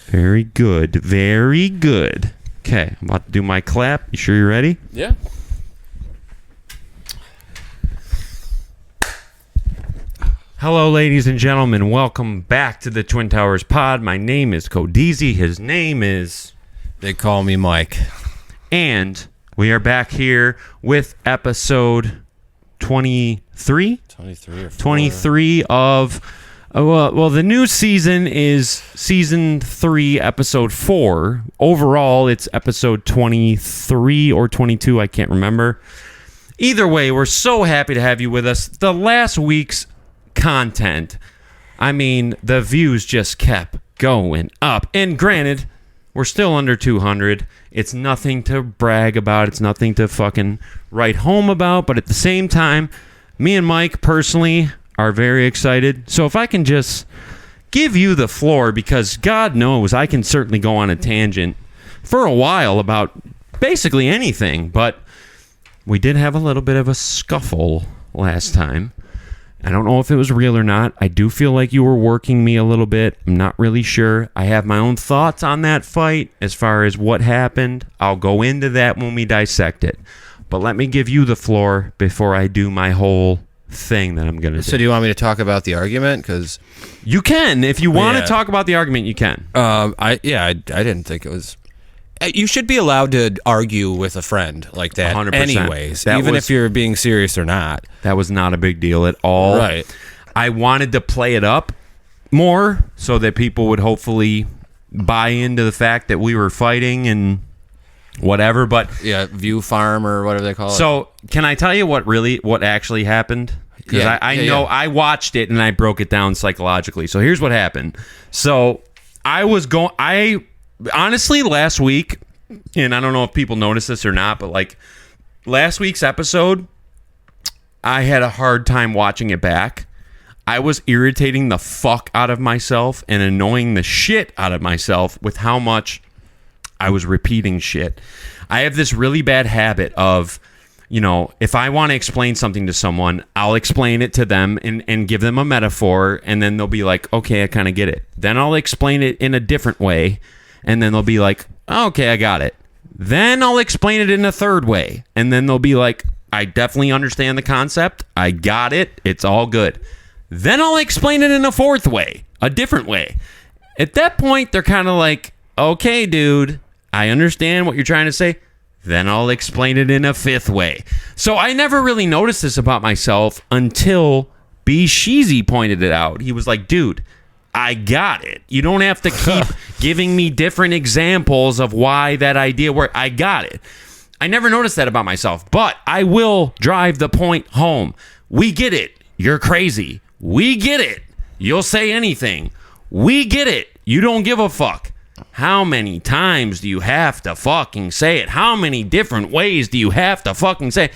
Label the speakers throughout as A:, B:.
A: Very good. Very good. Okay, I'm about to do my clap. You sure you're ready?
B: Yeah.
A: Hello, ladies and gentlemen. Welcome back to the Twin Towers Pod. My name is Codizi. His name is...
B: They call me Mike.
A: And we are back here with episode 23?
B: 23 or 4.
A: 23 of... Well, the new season is season 3, episode 4. Overall, it's episode 23 or 22. I can't remember. Either way, we're so happy to have you with us. The last week's content, I mean, the views just kept going up. And granted, we're still under 200. It's nothing to brag about. It's nothing to fucking write home about. But at the same time, me and Mike personally are very excited. So if I can just give you the floor, because God knows I can certainly go on a tangent for a while about basically anything, but we did have a little bit of a scuffle last time. I don't know if it was real or not. I do feel like you were working me a little bit. I'm not really sure. I have my own thoughts on that fight as far as what happened. I'll go into that when we dissect it. But let me give you the floor before I do my whole thing that I'm gonna do.
B: So do you want me to talk about the argument? Because
A: you can, if you want to talk about the argument, you can.
B: I didn't think it was. You should be allowed to argue with a friend like that,
A: 100%.
B: anyways, even if you're being serious or not.
A: That was not a big deal at all.
B: Right.
A: I wanted to play it up more so that people would hopefully buy into the fact that we were fighting and whatever, but
B: yeah, View Farm or whatever they call it.
A: So can I tell you what actually happened? Because I watched it and I broke it down psychologically. So here's what happened. So I honestly last week, and I don't know if people noticed this or not, but like last week's episode, I had a hard time watching it back. I was irritating the fuck out of myself and annoying the shit out of myself with how much I was repeating shit. I have this really bad habit of, if I want to explain something to someone, I'll explain it to them and give them a metaphor, and then they'll be like, okay, I kind of get it. Then I'll explain it in a different way, and then they'll be like, oh, okay, I got it. Then I'll explain it in a third way, and then they'll be like, I definitely understand the concept. I got it. It's all good. Then I'll explain it in a fourth way, a different way. At that point, they're kind of like, okay, dude, I understand what you're trying to say. Then I'll explain it in a fifth way. So I never really noticed this about myself until B. Sheezy pointed it out. He was like, dude, I got it. You don't have to keep giving me different examples of why that idea worked. I got it. I never noticed that about myself, but I will drive the point home. We get it. You're crazy. We get it. You'll say anything. We get it. You don't give a fuck. How many times do you have to fucking say it? How many different ways do you have to fucking say it?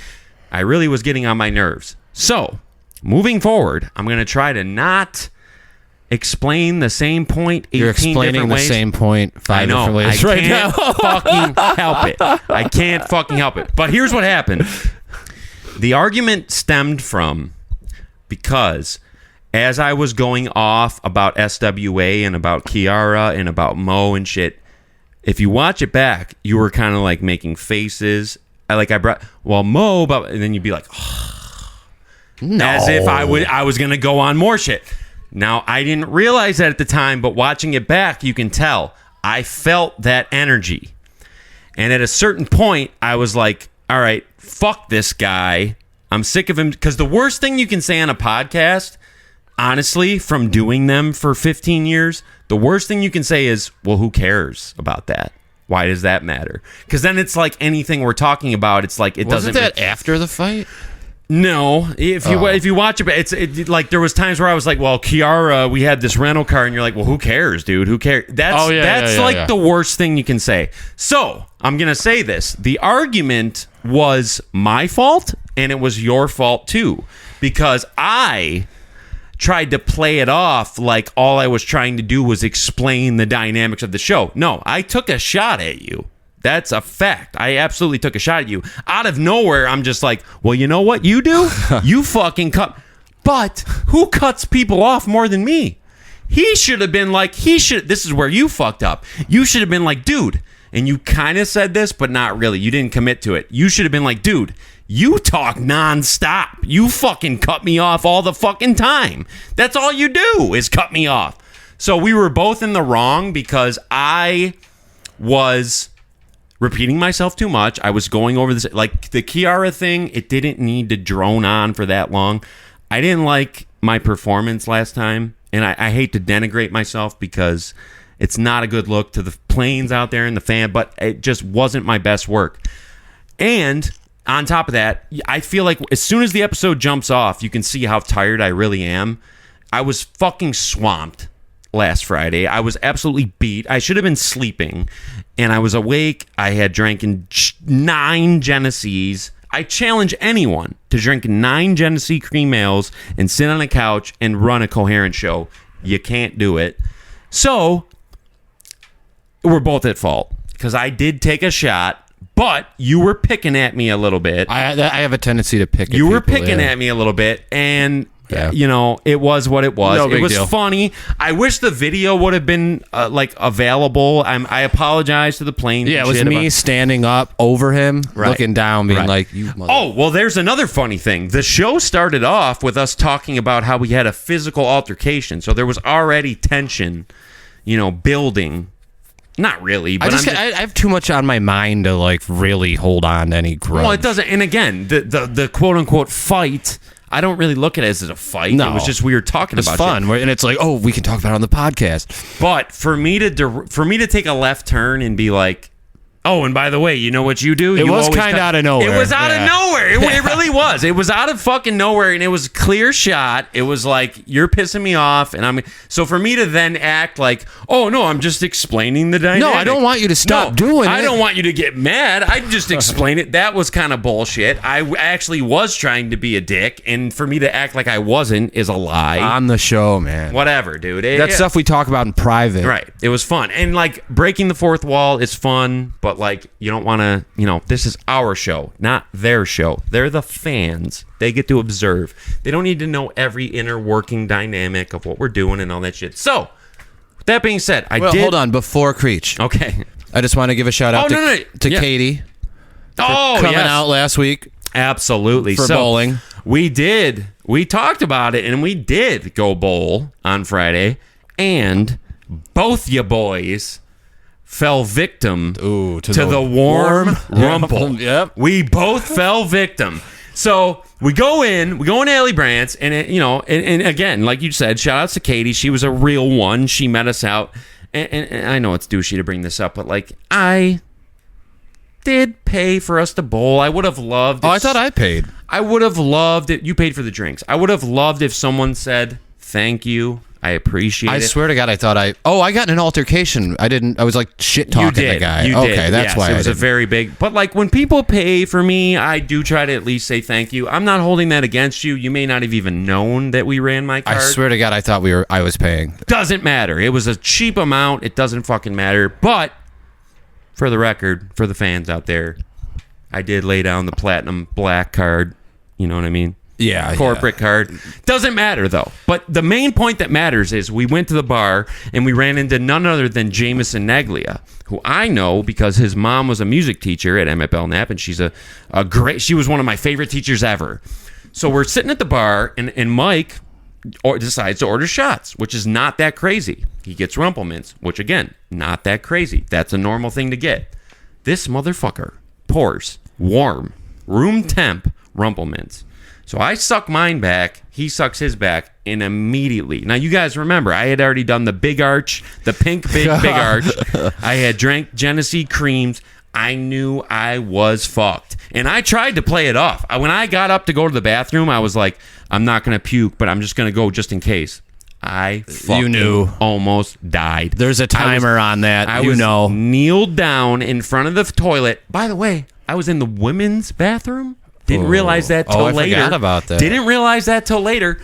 A: I really was getting on my nerves. So, moving forward, I'm going to try to not explain the same point 18
B: You're explaining
A: different
B: the
A: ways.
B: same point 5 different ways right now.
A: I can't fucking help it. I can't fucking help it. But here's what happened. The argument stemmed from because as I was going off about SWA and about Kiara and about Mo and shit, if you watch it back, you were kind of like making faces. I brought Mo, but and then you'd be like, oh, no. As if I was gonna go on more shit. Now I didn't realize that at the time, but watching it back, you can tell I felt that energy. And at a certain point, I was like, all right, fuck this guy. I'm sick of him. Because the worst thing you can say on a podcast, honestly, from doing them for 15 years, the worst thing you can say is, well, who cares about that? Why does that matter? Because then it's like anything we're talking about, it's like it doesn't...
B: Wasn't that after the fight?
A: No. If you watch it, it's like there was times where I was like, well, Kiara, we had this rental car, and you're like, well, who cares, dude? Who cares? That's the worst thing you can say. So I'm going to say this. The argument was my fault, and it was your fault too, because I tried to play it off like all I was trying to do was explain the dynamics of the show. No, I took a shot at you. That's a fact. I absolutely took a shot at you. Out of nowhere, I'm just like, well, you know what you do? You fucking cut. But who cuts people off more than me? He should have been like, this is where you fucked up. You should have been like, dude, and you kind of said this, but not really. You didn't commit to it. You should have been like, dude, you talk nonstop. You fucking cut me off all the fucking time. That's all you do is cut me off. So we were both in the wrong because I was repeating myself too much. I was going over this, like the Kiara thing, it didn't need to drone on for that long. I didn't like my performance last time, and I hate to denigrate myself because it's not a good look to the planes out there and the fan, but it just wasn't my best work. And on top of that, I feel like as soon as the episode jumps off, you can see how tired I really am. I was fucking swamped last Friday. I was absolutely beat. I should have been sleeping, and I was awake. I had drank 9 Genesees. I challenge anyone to drink 9 Genesee cream ales and sit on a couch and run a coherent show. You can't do it. So we're both at fault because I did take a shot, but you were picking at me a little bit.
B: I have a tendency to pick at
A: You were
B: people,
A: picking at me a little bit, and you know, it was what it was.
B: No
A: it was
B: deal.
A: funny. I wish the video would have been like available. I apologize to the plane.
B: Yeah, it was me standing up over him, looking down, being like, "You."
A: Oh, well, there's another funny thing. The show started off with us talking about how we had a physical altercation, so there was already tension, you know, building. Not really, but
B: I have too much on my mind to like really hold on to any grudge.
A: Well, it doesn't. And again, the quote unquote fight, I don't really look at it as a fight. No. It was just we were talking about.
B: It's fun,
A: shit.
B: And it's like, oh, we can talk about it on the podcast.
A: But for me to take a left turn and be like, oh, and by the way, you know what you do?
B: It was kind of out of nowhere.
A: It was out of nowhere. It really was. It was out of fucking nowhere, and it was a clear shot. It was like, you're pissing me off, and so for me to then act like, oh no, I'm just explaining the dynamic.
B: No, I don't want you to stop doing it.
A: I don't want you to get mad. I just explain it. That was kind of bullshit. I actually was trying to be a dick, and for me to act like I wasn't is a lie.
B: On the show, man.
A: Whatever, dude.
B: That's stuff we talk about in private.
A: Right. It was fun, and like breaking the fourth wall is fun, but like, you don't want to, you know, this is our show, not their show. They're the fans. They get to observe. They don't need to know every inner working dynamic of what we're doing and all that shit. So, with that being said,
B: hold on, before Creech.
A: Okay.
B: I just want to give a shout out to Katie. Coming out last week.
A: Absolutely.
B: For bowling.
A: We talked about it, and we did go bowl on Friday, and both you boys fell victim to the warm rumple.
B: Yep.
A: We both fell victim. So we go in Allie Brandt's, and and again, like you said, shout outs to Katie. She was a real one. She met us out, and I know it's douchey to bring this up, but like, I did pay for us to bowl. I would have loved.
B: I thought I paid.
A: I would have loved it. You paid for the drinks. I would have loved if someone said thank you. I appreciate it.
B: I swear to God, I thought I got in an altercation. I was like shit talking the guy.
A: You did.
B: Okay, that's why
A: it was a very big. But like, when people pay for me, I do try to at least say thank you. I'm not holding that against you. You may not have even known that we ran my card.
B: I swear to God, I thought I was paying.
A: Doesn't matter. It was a cheap amount. It doesn't fucking matter. But for the record, for the fans out there, I did lay down the platinum black card. You know what I mean?
B: Yeah.
A: Corporate card. Doesn't matter, though. But the main point that matters is we went to the bar and we ran into none other than Jameson Neglia, who I know because his mom was a music teacher at Emmett Belknap, and she's she was one of my favorite teachers ever. So we're sitting at the bar, and Mike decides to order shots, which is not that crazy. He gets Rumple Mints, which, again, not that crazy. That's a normal thing to get. This motherfucker pours warm, room temp Rumple Mints. So I suck mine back, he sucks his back, and immediately. Now, you guys remember, I had already done the big arch, the pink big arch. I had drank Genesee creams. I knew I was fucked. And I tried to play it off. When I got up to go to the bathroom, I was like, I'm not going to puke, but I'm just going to go just in case. I fucking almost died.
B: There's a timer on that.
A: I was kneeled down in front of the toilet. By the way, I was in the women's bathroom. Didn't realize that till later.
B: I forgot about that.
A: Didn't realize that till later.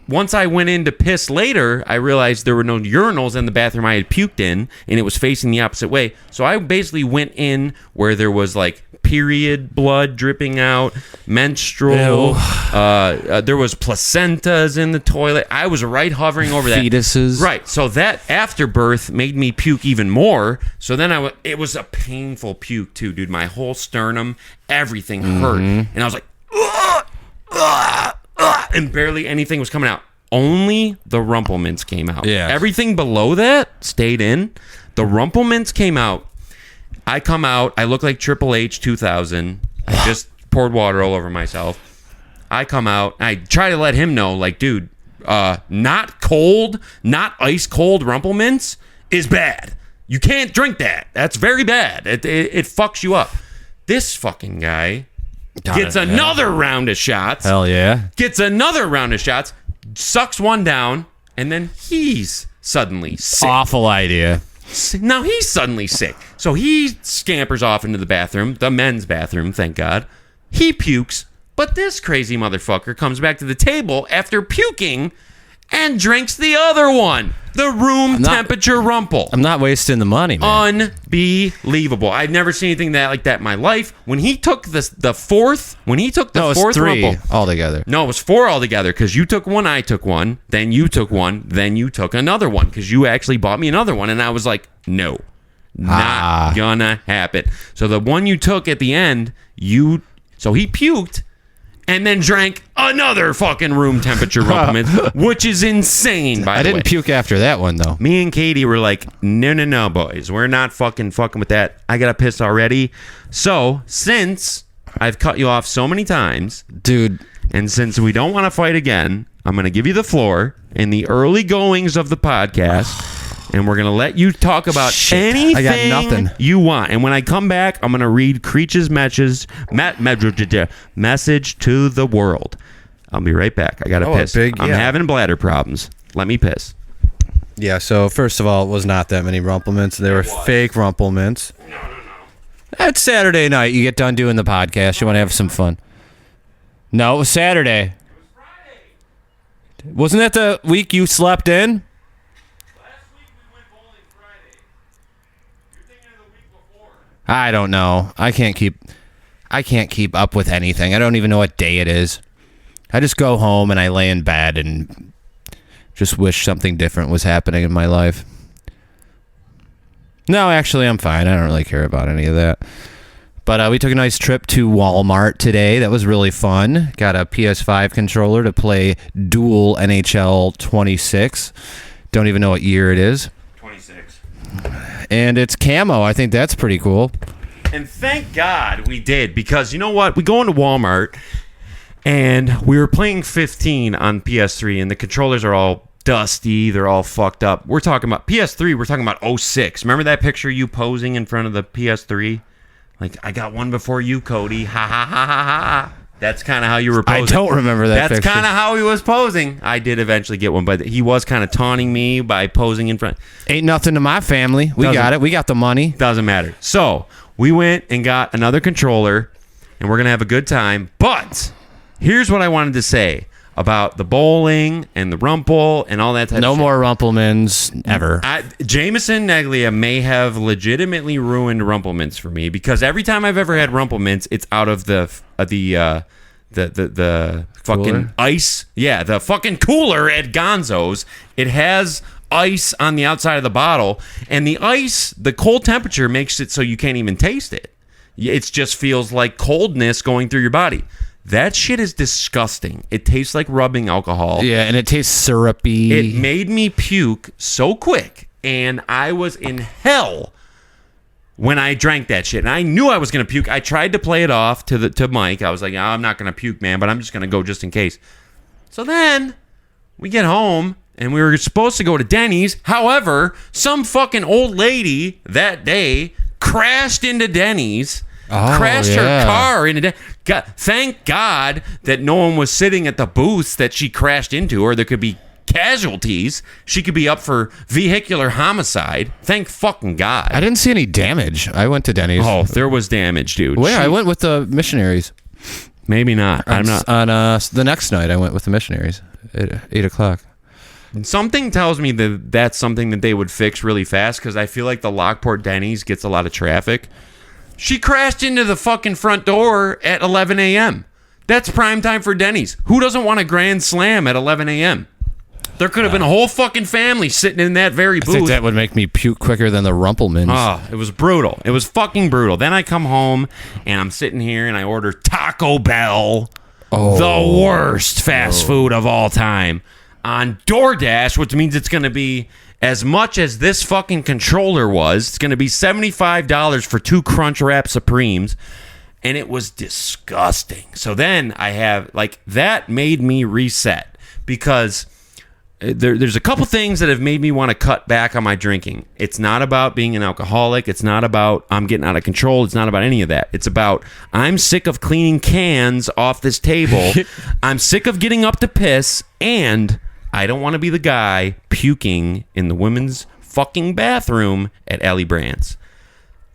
A: once I went in to piss later, I realized there were no urinals in the bathroom I had puked in, and it was facing the opposite way. So I basically went in where there was like period blood dripping out, menstrual. There was placentas in the toilet. I was right hovering over that.
B: Fetuses.
A: Right. So that afterbirth made me puke even more. So then it was a painful puke too, dude. My whole sternum, everything hurt, and I was like, and barely anything was coming out. Only the rumple mints came out.
B: Yeah.
A: Everything below that stayed in. The rumple mints came out. I come out. I look like Triple H 2000. I just poured water all over myself. I come out. I try to let him know, like, dude, not cold, not ice cold rumple mints is bad. You can't drink that. That's very bad. It fucks you up. This fucking guy gets another round of shots.
B: Hell yeah.
A: Gets another round of shots, sucks one down, and then he's suddenly sick.
B: Awful idea.
A: Now he's suddenly sick. So he scampers off into the bathroom, the men's bathroom, thank God. He pukes, but this crazy motherfucker comes back to the table after puking and drinks the other one, the room temperature rumple.
B: I'm not wasting the money, man.
A: Unbelievable. I've never seen anything like that in my life. When he took the fourth
B: three
A: rumple
B: altogether.
A: No, it was 4 altogether, because you took one, I took one, then you took one, then you took another one, because you actually bought me another one, and I was like, no, not gonna happen. So the one you took at the end, so he puked and then drank another fucking room temperature rumplements, which is insane, by the way.
B: I didn't puke after that one, though.
A: Me and Katie were like, no, boys. We're not fucking with that. I got to piss already. So, since I've cut you off so many times,
B: dude,
A: and since we don't want to fight again, I'm going to give you the floor in the early goings of the podcast, and we're going to let you talk about anything
B: I got nothing.
A: you want. And when I come back, I'm going to read Creech's message to the world. I'll be right back. I got to piss. I'm having bladder problems. Let me piss.
B: Yeah, so first of all, it was not that many rumplements. They were fake rumplements.
A: No.
B: It's Saturday night. You get done doing the podcast. You want to have some fun. No, it was Saturday.
A: It was Friday.
B: Wasn't that the week you slept in? I don't know. I can't keep up with anything. I don't even know what day it is. I just go home and I lay in bed and just wish something different was happening in my life. No, actually, I'm fine. I don't really care about any of that. But we took a nice trip to Walmart today. That was really fun. Got a PS5 controller to play dual NHL 26. Don't even know what year it is.
A: 26.
B: And it's camo. I think that's pretty cool.
A: And thank God we did, because you know what? We go into Walmart and we were playing 15 on PS3, and the controllers are all dusty. They're all fucked up. We're talking about PS3. We're talking about 06. Remember that picture you posing in front of the PS3? Like, I got one before you, Cody. Ha ha ha ha ha. That's kind of how you were posing.
B: I don't remember that
A: That's
B: picture.
A: kind of how he was posing. I did eventually get one, but he was kind of taunting me by posing in front.
B: Ain't nothing to my family. We got it. We got the money.
A: Doesn't matter. So we went and got another controller, and we're going to have a good time. But here's what I wanted to say about the bowling and the rumple and all that type of shit.
B: No more Rumplemans ever.
A: Jameson Neglia may have legitimately ruined Rumplemans for me, because every time I've ever had Rumplemans, it's out of the fucking
B: Cooler?
A: ice. Yeah, the fucking cooler at Gonzo's. It has ice on the outside of the bottle, and the ice, the cold temperature makes it so you can't even taste it. It just feels like coldness going through your body. That shit is disgusting. It tastes like rubbing alcohol.
B: Yeah, and it tastes syrupy.
A: It made me puke so quick, and I was in hell when I drank that shit. And I knew I was going to puke. I tried to play it off to Mike. I was like, I'm not going to puke, man, but I'm just going to go just in case. So then we get home, and we were supposed to go to Denny's. However, some fucking old lady that day crashed into Denny's. Crashed her car into thank God that no one was sitting at the booths that she crashed into, or there could be casualties. She could be up for vehicular homicide. Thank fucking God.
B: I didn't see any damage. I went to Denny's.
A: Oh, there was damage, dude.
B: Where? I went with the missionaries.
A: Maybe not. I'm not.
B: On the next night, I went with the missionaries. at 8 o'clock.
A: Something tells me that that's something that they would fix really fast because I feel like the Lockport Denny's gets a lot of traffic. She crashed into the fucking front door at 11 a.m. That's prime time for Denny's. Who doesn't want a grand slam at 11 a.m.? There could have been a whole fucking family sitting in that very booth.
B: I think that would make me puke quicker than the Rumpelmans.
A: Oh, it was brutal. It was fucking brutal. Then I come home and I'm sitting here and I order Taco Bell, the worst fast food of all time, on DoorDash, which means it's going to be as much as this fucking controller was. It's going to be $75 for 2 Crunchwrap Supremes. And it was disgusting. So then I have, like, that made me reset because there's a couple things that have made me want to cut back on my drinking. It's not about being an alcoholic. It's not about I'm getting out of control. It's not about any of that. It's about I'm sick of cleaning cans off this table. I'm sick of getting up to piss, and I don't want to be the guy puking in the women's fucking bathroom at Ellie Brandt's.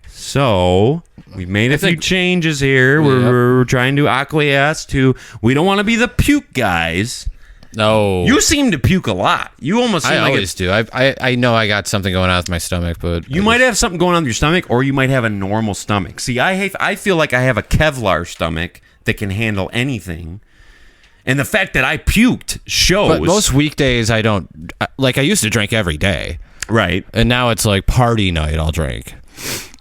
A: So we've made a few changes here. We're trying to acquiesce to. We don't want to be the puke guys.
B: No,
A: you seem to puke a lot. You almost seem like
B: always do. I know I got something going on with my stomach, but
A: you might have something going on with your stomach, or you might have a normal stomach. See, I feel like I have a Kevlar stomach that can handle anything, and the fact that I puked shows.
B: But most weekdays I don't. Like I used to drink every day,
A: right?
B: And now it's like party night. I'll drink.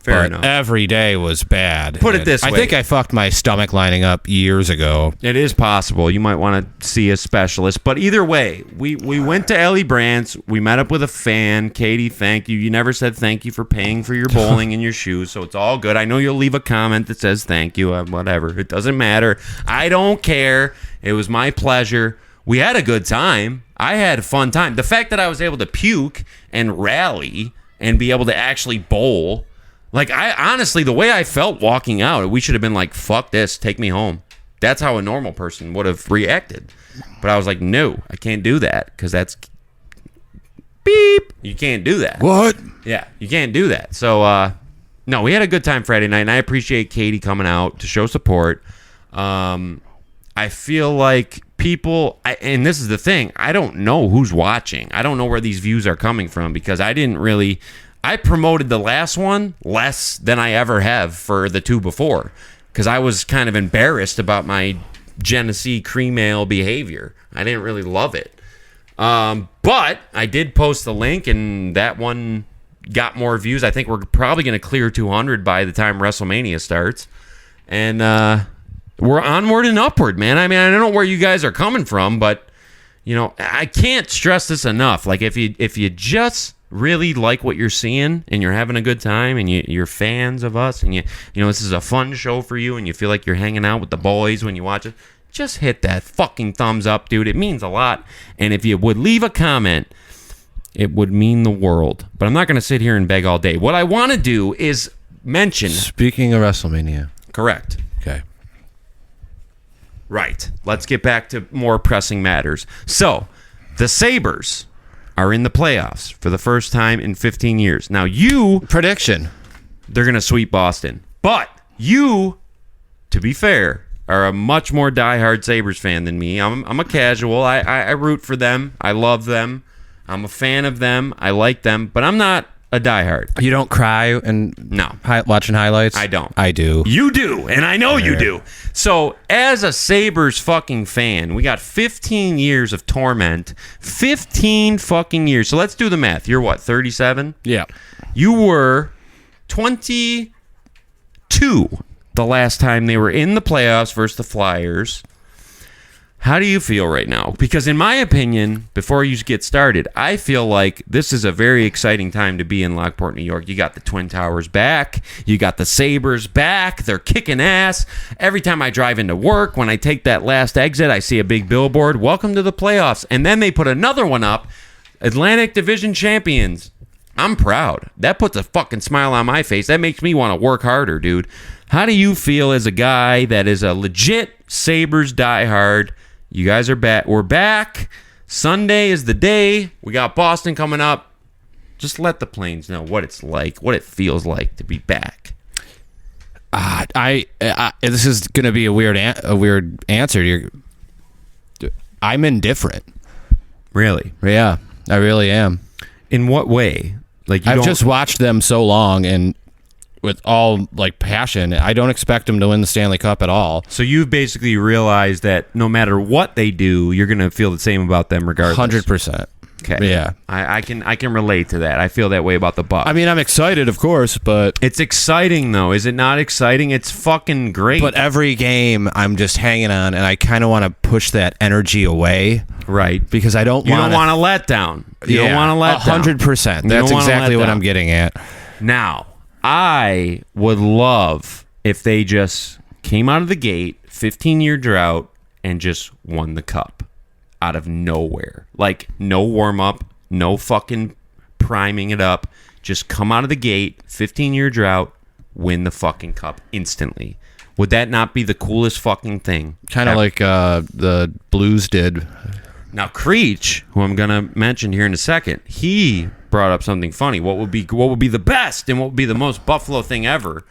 A: Fair enough.
B: Every day was bad.
A: Put it this way.
B: I think I fucked my stomach lining up years ago.
A: It is possible. You might want to see a specialist. But either way, we went to Ellie Brandt's. We met up with a fan. Katie, thank you. You never said thank you for paying for your bowling and your shoes, so it's all good. I know you'll leave a comment that says thank you. Whatever. It doesn't matter. I don't care. It was my pleasure. We had a good time. I had a fun time. The fact that I was able to puke and rally and be able to actually bowl... Like, I honestly, the way I felt walking out, we should have been like, fuck this, take me home. That's how a normal person would have reacted. But I was like, no, I can't do that because that's beep. You can't do that.
B: What?
A: Yeah, you can't do that. So, no, we had a good time Friday night, and I appreciate Katie coming out to show support. I feel like people, and this is the thing, I don't know who's watching. I don't know where these views are coming from because I promoted the last one less than I ever have for the 2 before because I was kind of embarrassed about my Genesee cream ale behavior. I didn't really love it. But I did post the link, and that one got more views. I think we're probably going to clear 200 by the time WrestleMania starts. And we're onward and upward, man. I mean, I don't know where you guys are coming from, but, you know, I can't stress this enough. Like, if you just... really like what you're seeing and you're having a good time and you're fans of us and you know this is a fun show for you and you feel like you're hanging out with the boys when you watch it, just hit that fucking thumbs up, dude. It means a lot. And if you would leave a comment, it would mean the world. But I'm not going to sit here and beg all day. What I want to do is mention...
B: Speaking of WrestleMania.
A: Correct.
B: Okay.
A: Right. Let's get back to more pressing matters. So, the Sabres are in the playoffs for the first time in 15 years. Now,
B: prediction.
A: They're going to sweep Boston. But you, to be fair, are a much more diehard Sabres fan than me. I'm a casual. I root for them. I love them. I'm a fan of them. I like them. But I'm not a diehard.
B: You don't cry and watching highlights?
A: I don't.
B: I do.
A: You do, and I know you do. So, as a Sabres fucking fan, we got 15 years of torment. 15 fucking years. So, let's do the math. You're what, 37?
B: Yeah.
A: You were 22 the last time they were in the playoffs versus the Flyers. How do you feel right now? Because in my opinion, before you get started, I feel like this is a very exciting time to be in Lockport, New York. You got the Twin Towers back. You got the Sabres back. They're kicking ass. Every time I drive into work, when I take that last exit, I see a big billboard, welcome to the playoffs. And then they put another one up, Atlantic Division Champions. I'm proud. That puts a fucking smile on my face. That makes me want to work harder, dude. How do you feel as a guy that is a legit Sabres diehard? You guys are back. We're back. Sunday is the day. We got Boston coming up. Just let the Plains know what it's like, what it feels like to be back.
B: This is going to be a weird answer. I'm indifferent.
A: Really?
B: Yeah, I really am.
A: In what way? Like
B: I've just watched them so long and with all like passion. I don't expect them to win the Stanley Cup at all.
A: So you've basically realized that no matter what they do, you're going to feel the same about them regardless.
B: 100%.
A: Okay.
B: Yeah.
A: I can relate to that. I feel that way about the Bucks.
B: I mean, I'm excited, of course, but
A: it's exciting though. Is it not exciting? It's fucking great.
B: But every game I'm just hanging on, and I kind of want to push that energy away.
A: Right.
B: Because I don't
A: you
B: want
A: don't want to let down. You don't want to let down.
B: 100%. That's exactly what I'm getting at.
A: Now, I would love if they just came out of the gate, 15-year drought, and just won the cup out of nowhere. Like, no warm-up, no fucking priming it up. Just come out of the gate, 15-year drought, win the fucking cup instantly. Would that not be the coolest fucking thing?
B: Kind of like the Blues did.
A: Now, Creech, who I'm going to mention here in a second, he brought up something funny. What would be the best and what would be the most Buffalo thing ever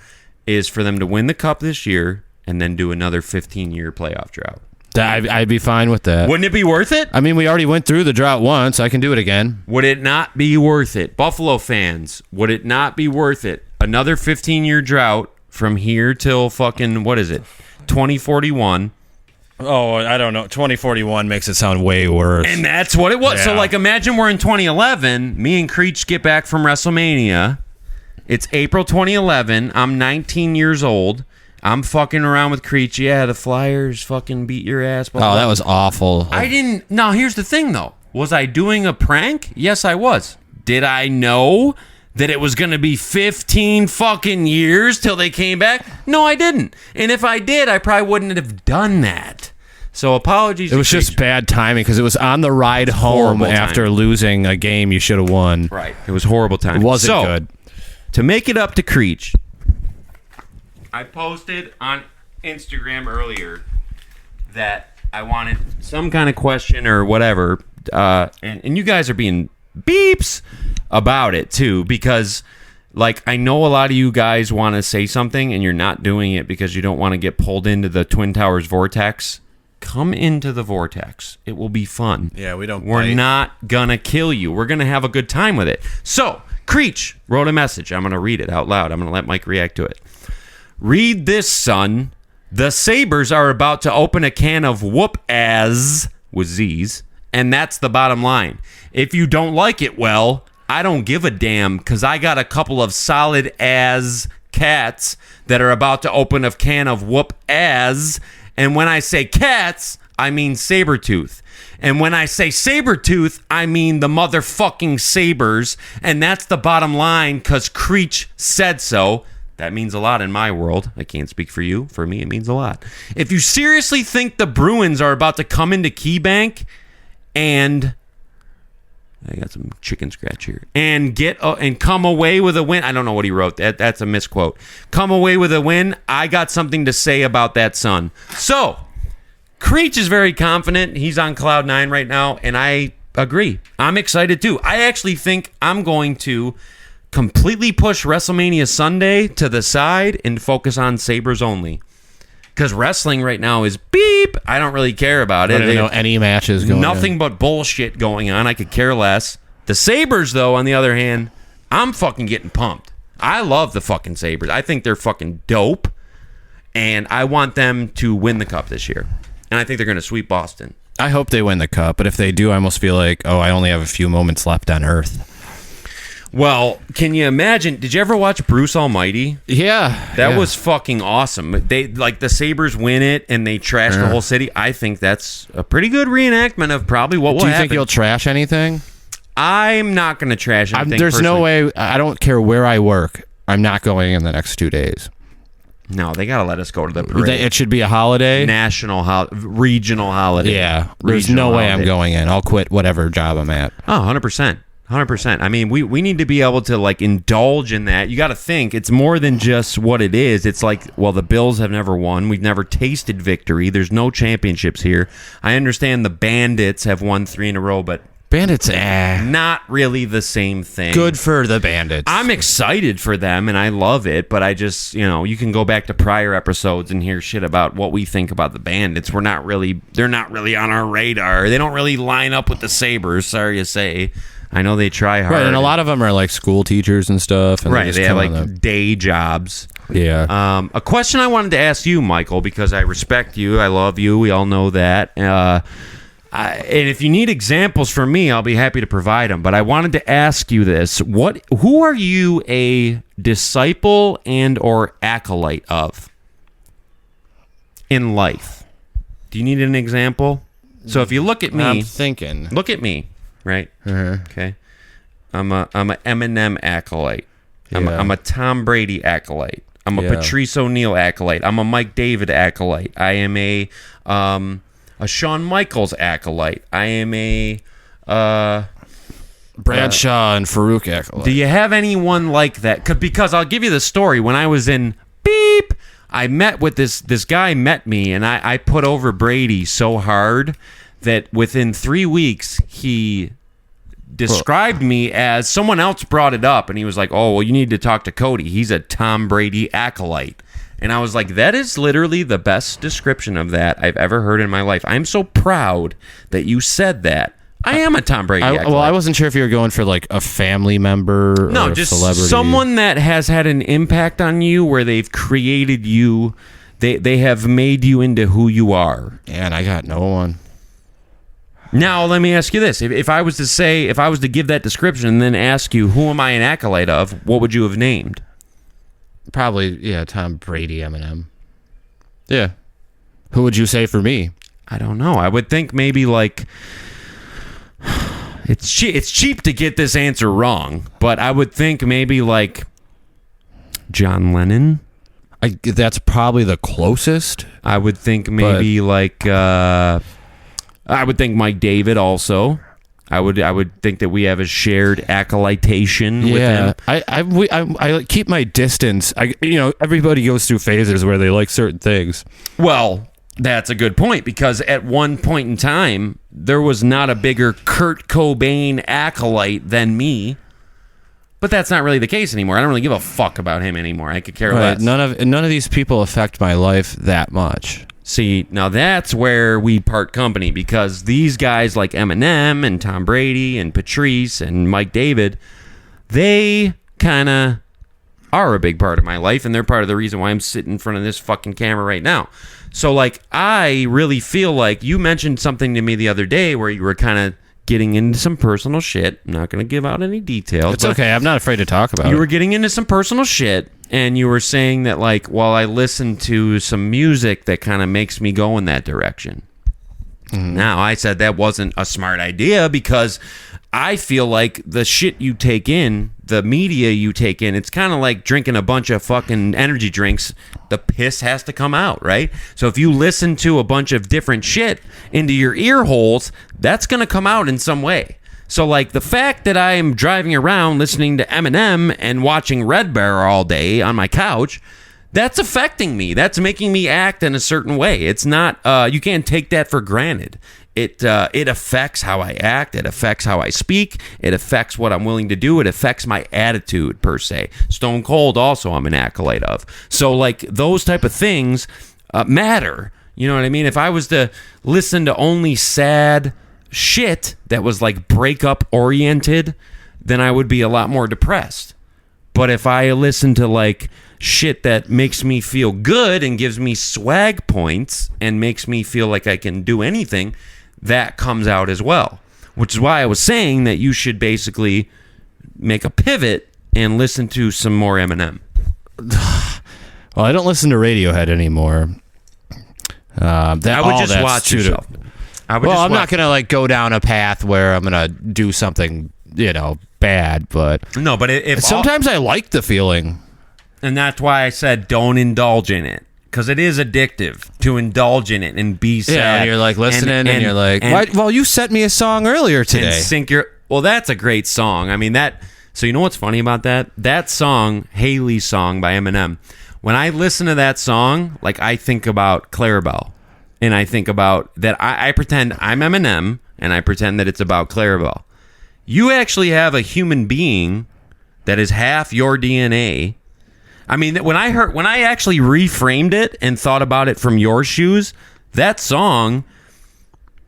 A: is for them to win the cup this year and then do another 15-year playoff drought.
B: I'd be fine with that.
A: Wouldn't it be worth it?
B: I mean, we already went through the drought once. I can do it again.
A: Would it not be worth it? Buffalo fans, would it not be worth it? Another 15-year drought from here till fucking, what is it, 2041.
B: Oh, I don't know. 2041 makes it sound way worse.
A: And that's what it was. Yeah. So, like, imagine we're in 2011. Me and Creech get back from WrestleMania. It's April 2011. I'm 19 years old. I'm fucking around with Creech. Yeah, the Flyers fucking beat your ass. Blah, blah.
B: Oh, that was awful.
A: I didn't. Now, here's the thing, though. Was I doing a prank? Yes, I was. Did I know that it was going to be 15 fucking years till they came back? No, I didn't. And if I did, I probably wouldn't have done that. So apologies.
B: It was just bad timing because it was on the ride home after losing a game you should have won.
A: Right. It was horrible timing.
B: It wasn't good.
A: To make it up to Creech, I posted on Instagram earlier that I wanted some kind of question or whatever, and you guys are being beeps about it too, because like I know a lot of you guys want to say something and you're not doing it because you don't want to get pulled into the Twin Towers vortex. Come into the vortex. It will be fun.
B: Yeah,
A: We're not gonna kill you. We're gonna have a good time with it. So, Creech wrote a message. I'm gonna read it out loud. I'm gonna let Mike react to it. Read this, son. The Sabres are about to open a can of whoop-as with Z's, and that's the bottom line. If you don't like it, well, I don't give a damn, because I got a couple of solid-as cats that are about to open a can of whoop-as. And when I say cats, I mean Sabretooth. And when I say Sabretooth, I mean the motherfucking Sabres. And that's the bottom line because Creech said so. That means a lot in my world. I can't speak for you. For me, it means a lot. If you seriously think the Bruins are about to come into KeyBank and... I got some chicken scratch here. And come away with a win. I don't know what he wrote. That's a misquote. Come away with a win. I got something to say about that, son. So, Creech is very confident. He's on cloud 9 right now, and I agree. I'm excited too. I actually think I'm going to completely push WrestleMania Sunday to the side and focus on Sabres only. Because wrestling right now is beep. I don't really care about it.
B: I don't know any matches going on.
A: Nothing but bullshit going on. I could care less. The Sabres, though, on the other hand, I'm fucking getting pumped. I love the fucking Sabres. I think they're fucking dope. And I want them to win the cup this year. And I think they're going to sweep Boston.
B: I hope they win the cup. But if they do, I almost feel like, I only have a few moments left on Earth.
A: Well, can you imagine? Did you ever watch Bruce Almighty?
B: Yeah.
A: That was fucking awesome. They like the Sabres win it and they trash the whole city. I think that's a pretty good reenactment of probably what will happen.
B: Do you think you'll trash anything?
A: I'm not going to trash anything.
B: There's no way. I don't care where I work. I'm not going in the next 2 days.
A: No, they got to let us go to the parade.
B: It should be a holiday.
A: National regional holiday.
B: Yeah. There's no way I'm going in. I'll quit whatever job I'm at.
A: Oh, 100%. 100%. I mean, we need to be able to like indulge in that. You got to think it's more than just what it is. It's like, well, the Bills have never won. We've never tasted victory. There's no championships here. I understand the Bandits have won 3 in a row, but
B: Bandits,
A: not really the same thing.
B: Good for the Bandits.
A: I'm excited for them, and I love it, but I just, you can go back to prior episodes and hear shit about what we think about the Bandits. They're not really on our radar. They don't really line up with the Sabres, sorry to say. I know they try hard.
B: Right, and a lot of them are like school teachers and stuff. And
A: right, they have like day jobs.
B: Yeah.
A: A question I wanted to ask you, Michael, because I respect you, I love you, we all know that. And if you need examples from me, I'll be happy to provide them. But I wanted to ask you this: who are you a disciple and or acolyte of in life? Do you need an example? So if you look at me,
B: I'm thinking.
A: Look at me, right? Okay. I'm a Eminem acolyte. I'm a Tom Brady acolyte. I'm a Patrice O'Neal acolyte. I'm a Mike David acolyte. I am a Shawn Michaels acolyte. I am a
B: Bradshaw and Farouk acolyte.
A: Do you have anyone like that? Because I'll give you the story. When I was in beep, I met with this guy met me, and I put over Brady so hard that within 3 weeks he described me as, someone else brought it up, and he was like, oh, well, you need to talk to Cody. He's a Tom Brady acolyte. And I was like, that is literally the best description of that I've ever heard in my life. I'm so proud that you said that. I am a Tom Brady acolyte.
B: Well, I wasn't sure if you were going for like a family member or
A: just
B: a celebrity.
A: Someone that has had an impact on you, where they've created you. They have made you into who you are.
B: And I got no one.
A: Now, let me ask you this. If I was to give that description and then ask you, who am I an acolyte of, what would you have named?
B: Probably, Tom Brady, Eminem. Yeah. Who would you say for me?
A: I don't know. I would think maybe like... It's cheap to get this answer wrong, but I would think maybe like John Lennon.
B: That's probably the closest.
A: I would think maybe I would think Mike David also. I would think that we have a shared acolytation with him.
B: I keep my distance. Everybody goes through phases where they like certain things.
A: Well, that's a good point, because at one point in time, there was not a bigger Kurt Cobain acolyte than me. But that's not really the case anymore. I don't really give a fuck about him anymore. I could care less.
B: None of these people affect my life that much.
A: See, now that's where we part company, because these guys like Eminem and Tom Brady and Patrice and Mike David, they kind of are a big part of my life, and they're part of the reason why I'm sitting in front of this fucking camera right now. So, like, I really feel like you mentioned something to me the other day where you were kind of getting into some personal shit. I'm not going to give out any details.
B: It's okay. I'm not afraid to talk about it.
A: You were getting into some personal shit, and you were saying that, like, well, I listen to some music that kind of makes me go in that direction. Mm-hmm. Now, I said that wasn't a smart idea, because I feel like the shit you take in, the media you take in, it's kind of like drinking a bunch of fucking energy drinks. The piss has to come out, right? So if you listen to a bunch of different shit into your ear holes, that's going to come out in some way. So, like, the fact that I am driving around listening to Eminem and watching Red Bear all day on my couch, that's affecting me. That's making me act in a certain way. It's not, you can't take that for granted. It affects how I act. It affects how I speak. It affects what I'm willing to do. It affects my attitude, per se. Stone Cold also I'm an acolyte of. So, like, those type of things matter. You know what I mean? If I was to listen to only sad shit that was, like, breakup oriented, then I would be a lot more depressed. But if I listen to, like, shit that makes me feel good and gives me swag points and makes me feel like I can do anything, that comes out as well. Which is why I was saying that you should basically make a pivot and listen to some more Eminem.
B: Well, I don't listen to Radiohead anymore.
A: I would just watch yourself.
B: I'm not going to, like, go down a path where I'm going to do something, bad, but...
A: No, but if
B: sometimes I like the feeling.
A: And that's why I said don't indulge in it. Because it is addictive to indulge in it and be sad.
B: Yeah, and you're like listening and you're like, well, you sent me a song earlier today.
A: Well, that's a great song. I mean, so you know what's funny about that? That song, Haley's song by Eminem, when I listen to that song, like, I think about Clarabelle. And I think about that I pretend I'm Eminem and I pretend that it's about Clarabelle. You actually have a human being that is half your DNA. I mean, when I actually reframed it and thought about it from your shoes, that song,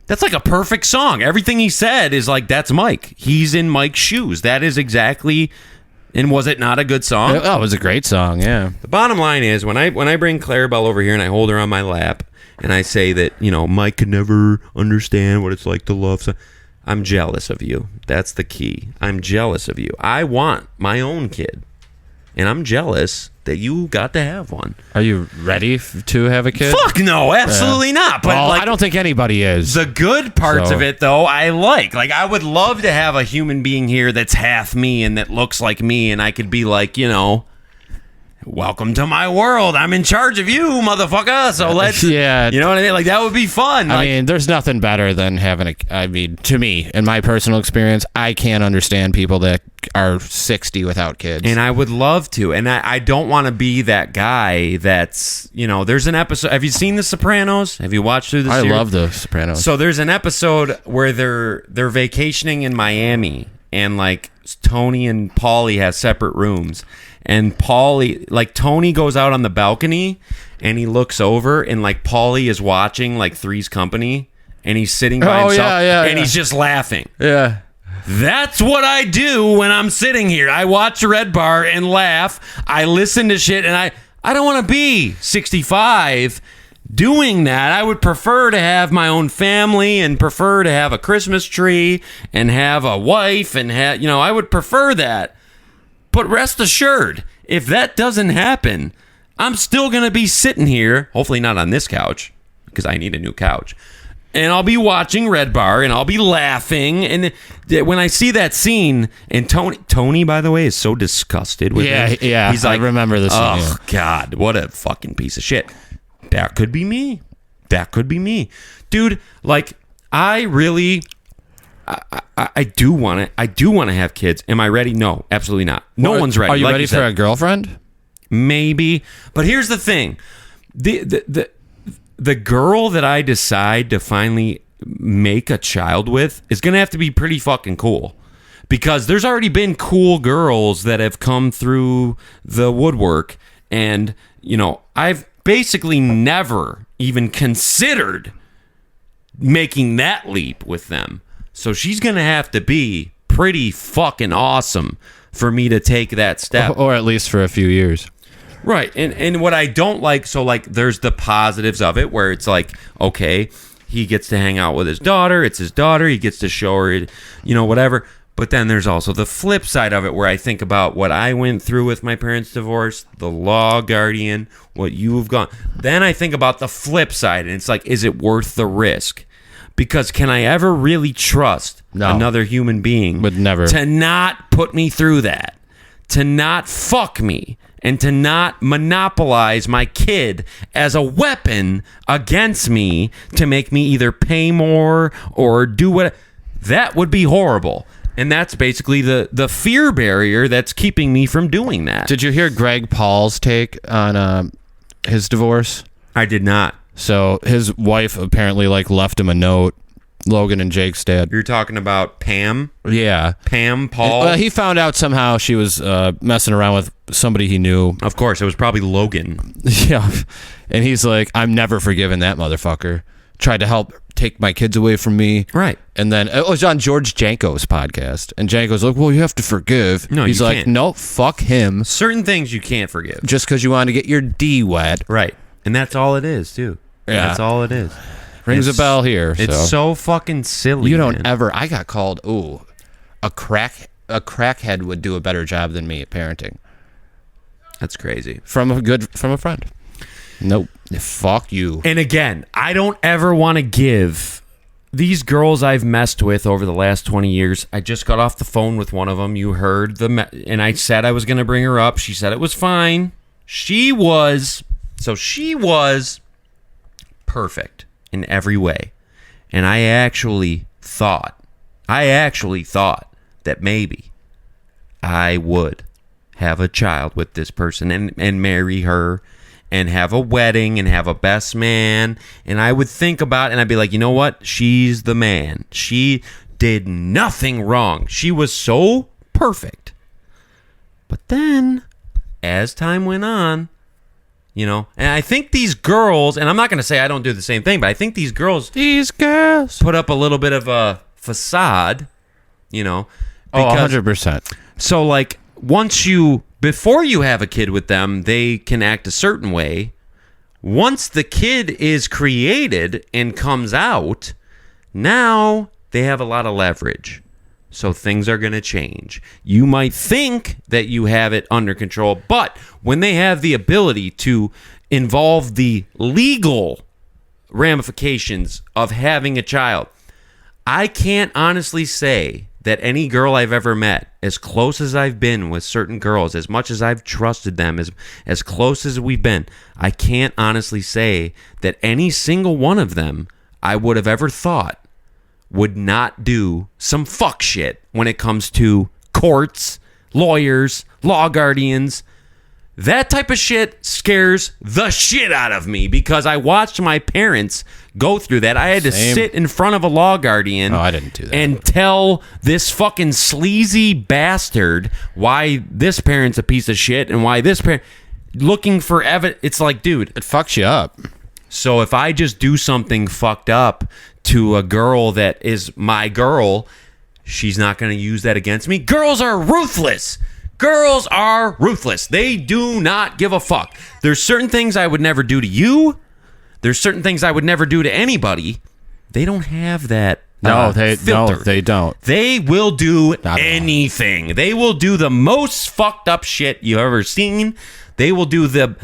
A: that's like a perfect song. Everything he said is like, that's Mike. He's in Mike's shoes. That is exactly. And was it not a good song?
B: Oh, it was a great song. Yeah.
A: The bottom line is when I bring Clarabelle over here and I hold her on my lap and I say that, you know, Mike could never understand what it's like to love. I'm jealous of you. That's the key. I'm jealous of you. I want my own kid. And I'm jealous that you got to have one.
B: Are you ready to have a kid?
A: Fuck no, absolutely not. But
B: well, I don't think anybody is.
A: The good parts of it, though, I like. Like, I would love to have a human being here that's half me and that looks like me, and I could be like, you know, welcome to my world. I'm in charge of you, motherfucker. So let's, you know what I mean? Like, that would be fun.
B: I mean, there's nothing better than having to me, in my personal experience, I can't understand people that are 60 without kids.
A: And I would love to. And I don't want to be that guy that's, you know, there's an episode. Have you seen The Sopranos? Have you watched through the series?
B: I love The Sopranos.
A: So there's an episode where they're vacationing in Miami, and like Tony and Paulie have separate rooms. And Tony goes out on the balcony and he looks over, and like Paulie is watching like Three's Company, and he's sitting by himself and he's just laughing.
B: Yeah.
A: That's what I do when I'm sitting here. I watch Red Bar and laugh. I listen to shit, and I don't want to be 65 doing that. I would prefer to have my own family and prefer to have a Christmas tree and have a wife and have, you know, I would prefer that. But rest assured, if that doesn't happen, I'm still going to be sitting here, hopefully not on this couch, because I need a new couch. And I'll be watching Red Bar, and I'll be laughing. And when I see that scene, and Tony, by the way, is so disgusted with it.
B: Yeah, he's like, I remember this scene.
A: Oh, God, what a fucking piece of shit. That could be me. That could be me. Dude, like, I really... I do want to have kids. Am I ready? No, absolutely not. No one's ready.
B: Are you ready for a girlfriend?
A: Maybe. But here's the thing. The girl that I decide to finally make a child with is going to have to be pretty fucking cool. Because there's already been cool girls that have come through the woodwork. And, you know, I've basically never even considered making that leap with them. So she's going to have to be pretty fucking awesome for me to take that step.
B: Or at least for a few years.
A: Right. And what I don't like, so like there's the positives of it where it's like, okay, he gets to hang out with his daughter. It's his daughter. He gets to show her, you know, whatever. But then there's also the flip side of it where I think about what I went through with my parents' divorce, the law guardian, what you've gone. Then I think about the flip side, and it's like, is it worth the risk? Because can I ever really trust another human being to not put me through that, to not fuck me, and to not monopolize my kid as a weapon against me to make me either pay more or do what? That would be horrible. And that's basically the fear barrier that's keeping me from doing that.
B: Did you hear Greg Paul's take on his divorce?
A: I did not.
B: So his wife apparently like left him a note. Logan and Jake's dad.
A: You're talking about Pam?
B: Yeah.
A: Pam, Paul?
B: He found out somehow she was messing around with somebody he knew.
A: Of course, it was probably Logan.
B: Yeah. And he's like, I'm never forgiving that motherfucker. Tried to help take my kids away from me.
A: Right.
B: And then it was on George Janko's podcast. And Janko's like, well, you have to forgive.
A: No,
B: he's
A: you
B: like,
A: can't.
B: no, fuck him.
A: Certain things you can't forgive.
B: Just because you want to get your D wet.
A: Right. And that's all it is, too.
B: Yeah.
A: That's all it is.
B: Rings a bell here.
A: It's so fucking silly.
B: You don't ever. I got called. Ooh, a crackhead would do a better job than me at parenting.
A: That's crazy.
B: From a friend. Nope. Fuck you.
A: And again, I don't ever want to give these girls I've messed with over the last 20 years. I just got off the phone with one of them. You heard and I said I was going to bring her up. She said it was fine. She was perfect in every way. And I actually thought that maybe I would have a child with this person and marry her and have a wedding and have a best man. And I would think about it and I'd be like, you know what? She's the man. She did nothing wrong. She was so perfect. But then, as time went on, you know, and I think these girls, and I'm not going to say I don't do the same thing, but I think these girls put up a little bit of a facade, you know.
B: Because, 100%.
A: So, like, before you have a kid with them, they can act a certain way. Once the kid is created and comes out, now they have a lot of leverage. So things are going to change. You might think that you have it under control, but when they have the ability to involve the legal ramifications of having a child, I can't honestly say that any girl I've ever met, as close as I've been with certain girls, as much as I've trusted them, as close as we've been, I can't honestly say that any single one of them I would have ever thought would not do some fuck shit when it comes to courts, lawyers, law guardians. That type of shit scares the shit out of me because I watched my parents go through that. I had to sit in front of a law guardian.
B: Oh, I didn't do that.
A: And tell this fucking sleazy bastard why this parent's a piece of shit and why this parent looking for evidence. It's like, dude,
B: it fucks you up.
A: So if I just do something fucked up to a girl that is my girl, she's not going to use that against me. Girls are ruthless. Girls are ruthless. They do not give a fuck. There's certain things I would never do to you. There's certain things I would never do to anybody. They don't have that. Filter.
B: They don't.
A: They will do anything. They will do the most fucked up shit you've ever seen. They will do the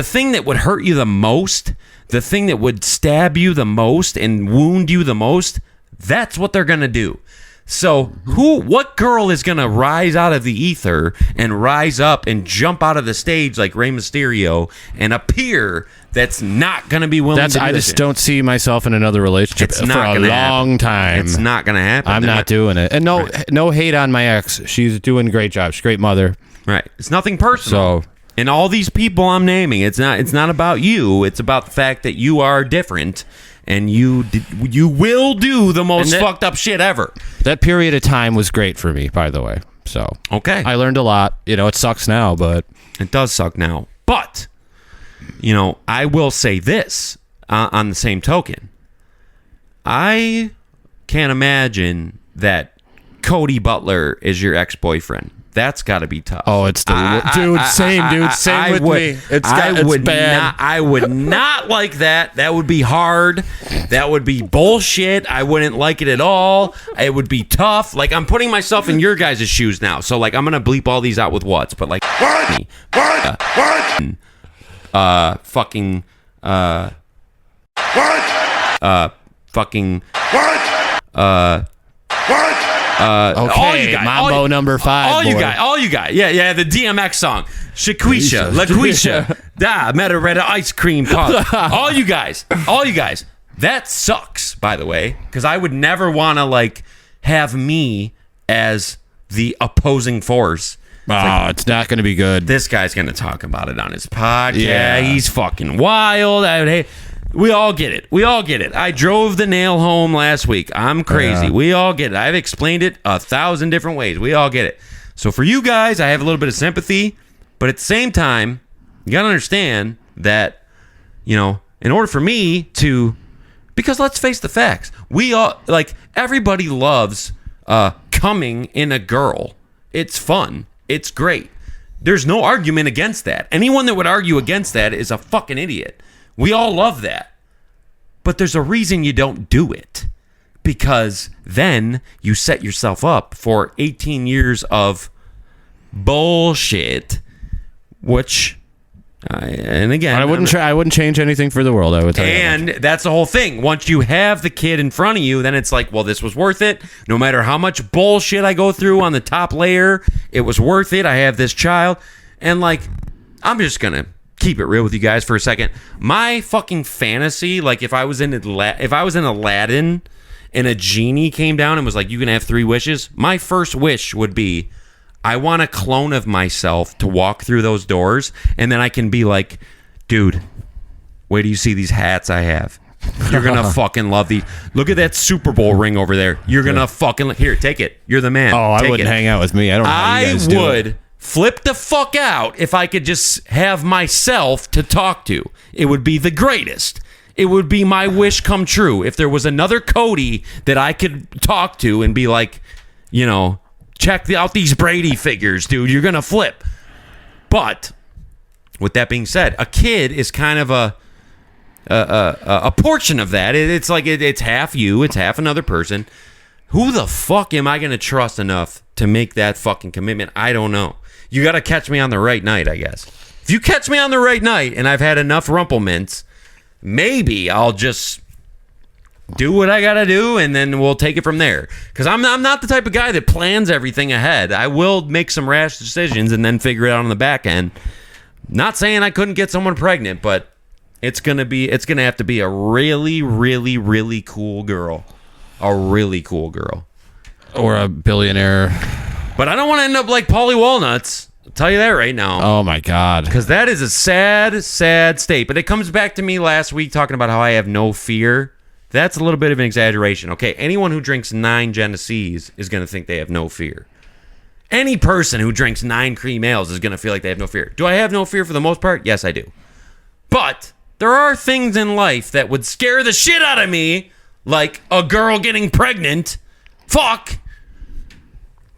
A: thing that would hurt you the most, the thing that would stab you the most and wound you the most. That's what they're going to do. So what girl is going to rise out of the ether and rise up and jump out of the stage like Rey Mysterio and appear that's not going to be willing to do
B: I just
A: shit?
B: don't see myself in another relationship for a long time.
A: It's not going to happen.
B: I'm not doing it. And no hate on my ex. She's doing a great job. She's a great mother.
A: Right. It's nothing personal.
B: So,
A: and all these people I'm naming, it's not about you. It's about the fact that you are different. And you will do the most fucked up shit ever.
B: That period of time was great for me, by the way. So
A: okay,
B: I learned a lot. You know, it sucks now, but
A: it does suck now. But you know, I will say this on the same token. I can't imagine that Cody Butler is your ex-boyfriend. That's got to be tough.
B: Oh, it's the Same with me. It's bad.
A: I would not like that. That would be hard. That would be bullshit. I wouldn't like it at all. It would be tough. Like, I'm putting myself in your guys' shoes now. So, like, I'm gonna bleep all these out with what's. But like, fucking.
B: Okay,
A: all you guys,
B: Mambo number 5.
A: All you guys. Yeah, the DMX song. Shaquisha, LaQuisha, Meta Red Ice Cream Pop. all you guys. That sucks, by the way, because I would never want to, like, have me as the opposing force.
B: It's not going to be good.
A: This guy's going to talk about it on his podcast. Yeah. He's fucking wild. We all get it. I drove the nail home last week. I'm crazy. We all get it. I've explained it 1,000 different ways. We all get it. So for you guys, I have a little bit of sympathy, but at the same time, you got to understand that, you know, in order for me to, because let's face the facts, we all, like, everybody loves coming in a girl. It's fun. It's great. There's no argument against that. Anyone that would argue against that is a fucking idiot. We all love that. But there's a reason you don't do it. Because then you set yourself up for 18 years of bullshit, which, and again,
B: I wouldn't change anything for the world, I would tell you.
A: And that's the whole thing. Once you have the kid in front of you, then it's like, well, this was worth it. No matter how much bullshit I go through on the top layer, it was worth it. I have this child. And, like, I'm just going to keep it real with you guys for a second. My fucking fantasy, like, if I was in Aladdin and a genie came down and was like, you can have 3 wishes, my first wish would be, I want a clone of myself to walk through those doors, and then I can be like dude, wait till you see these hats I have. You're going to fucking love these. Look at that Super Bowl ring over there. You're going to fucking... Here, take it. You're the man.
B: Oh, I wouldn't hang out with me. I don't know how you guys do it.
A: I would flip the fuck out if I could just have myself to talk to. It would be the greatest. It would be my wish come true if there was another Cody that I could talk to and be like, check out these Brady figures, dude. You're going to flip. But with that being said, a kid is kind of a portion of that. It's like it's half you, it's half another person. Who the fuck am I going to trust enough to make that fucking commitment? I don't know. You got to catch me on the right night, I guess. If you catch me on the right night and I've had enough Rumplemints, maybe I'll just do what I got to do and then we'll take it from there. Because I'm not the type of guy that plans everything ahead. I will make some rash decisions and then figure it out on the back end. Not saying I couldn't get someone pregnant, but it's gonna have to be a really, really, really cool girl. A really cool girl.
B: Or a billionaire.
A: But I don't want to end up like Paulie Walnuts. I'll tell you that right now.
B: Oh my God.
A: Because that is a sad, sad state. But it comes back to me last week talking about how I have no fear. That's a little bit of an exaggeration. Okay, anyone who drinks 9 Genesees is going to think they have no fear. Any person who drinks 9 cream ales is going to feel like they have no fear. Do I have no fear for the most part? Yes, I do. But there are things in life that would scare the shit out of me, like a girl getting pregnant. Fuck.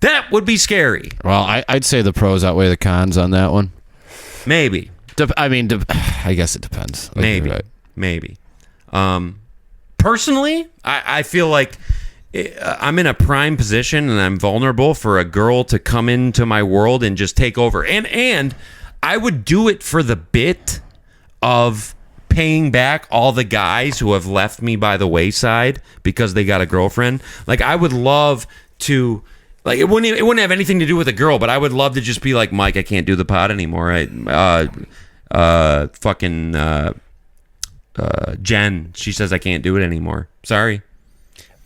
A: That would be scary.
B: Well, I'd say the pros outweigh the cons on that one.
A: Maybe.
B: I guess it depends.
A: Like Maybe. Personally, I feel like I'm in a prime position and I'm vulnerable for a girl to come into my world and just take over. And I would do it for the bit of paying back all the guys who have left me by the wayside because they got a girlfriend. Like, I would love to... Like, it wouldn't have anything to do with a girl, but I would love to just be like, Mike, I can't do the pod anymore. Jen, she says I can't do it anymore. Sorry.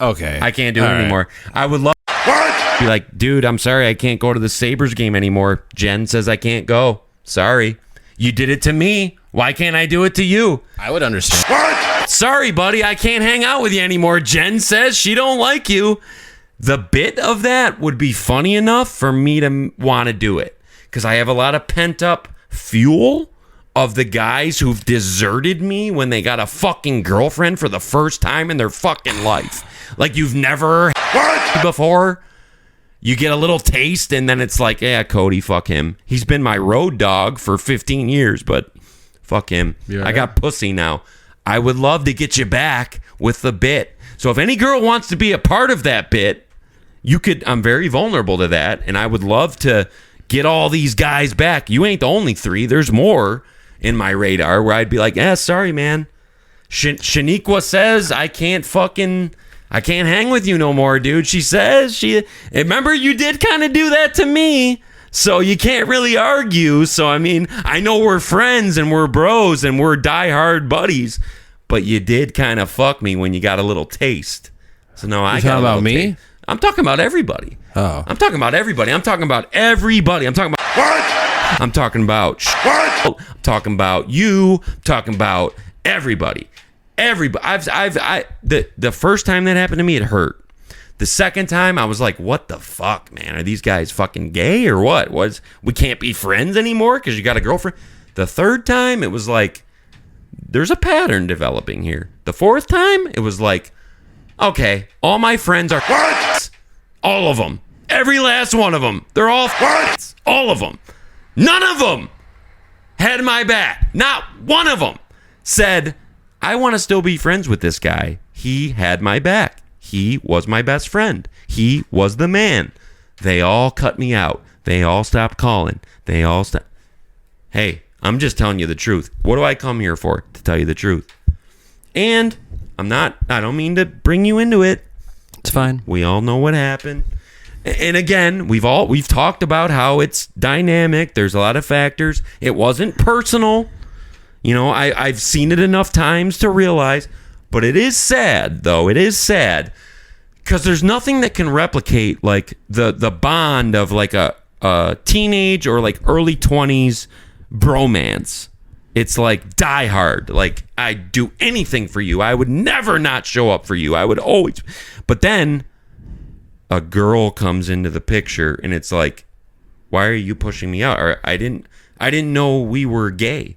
B: Okay.
A: I can't do it anymore. I would love to be like, dude, I'm sorry, I can't go to the Sabres game anymore. Jen says I can't go. Sorry. You did it to me. Why can't I do it to you?
B: I would understand.
A: Sorry, buddy, I can't hang out with you anymore. Jen says she don't like you. The bit of that would be funny enough for me to want to do it. Because I have a lot of pent-up fuel of the guys who've deserted me when they got a fucking girlfriend for the first time in their fucking life. Like, you've never before. You get a little taste, and then it's like, yeah, Cody, fuck him. He's been my road dog for 15 years, but fuck him. Yeah. I got pussy now. I would love to get you back with the bit. So if any girl wants to be a part of that bit, you could. I'm very vulnerable to that, and I would love to get all these guys back. You ain't the only 3. There's more in my radar where I'd be like, sorry, man. Shaniqua says I can't hang with you no more, dude. She says remember you did kind of do that to me, so you can't really argue. So, I mean, I know we're friends and we're bros and we're diehard buddies, but you did kind of fuck me when you got a little taste. So now I got about me. Taste. I'm talking about everybody.
B: Oh.
A: I'm talking about everybody. I'm talking about everybody. I'm talking about what? I'm talking about what? I'm talking about you. I'm talking about everybody. Everybody. The first time that happened to me, it hurt. The second time, I was like, what the fuck, man? Are these guys fucking gay or what? We can't be friends anymore because you got a girlfriend? The third time, it was like, there's a pattern developing here. The fourth time, it was like, okay, all my friends are what? All of them. Every last one of them. They're all what? All of them. None of them had my back. Not one of them said, I want to still be friends with this guy. He had my back. He was my best friend. He was the man. They all cut me out. They all stopped calling. They all stopped. Hey, I'm just telling you the truth. What do I come here for? To tell you the truth. And I don't mean to bring you into it.
B: It's fine.
A: We all know what happened. And again, we've talked about how it's dynamic. There's a lot of factors. It wasn't personal. You know, I've seen it enough times to realize. But it is sad, though. It is sad. Because there's nothing that can replicate, like, the bond of, like, a teenage or, like, early 20s bromance. it's like die hard. Like, I'd do anything for you. I would never not show up for you. I would always. But then a girl comes into the picture and it's like, why are you pushing me out? Or I didn't know we were gay.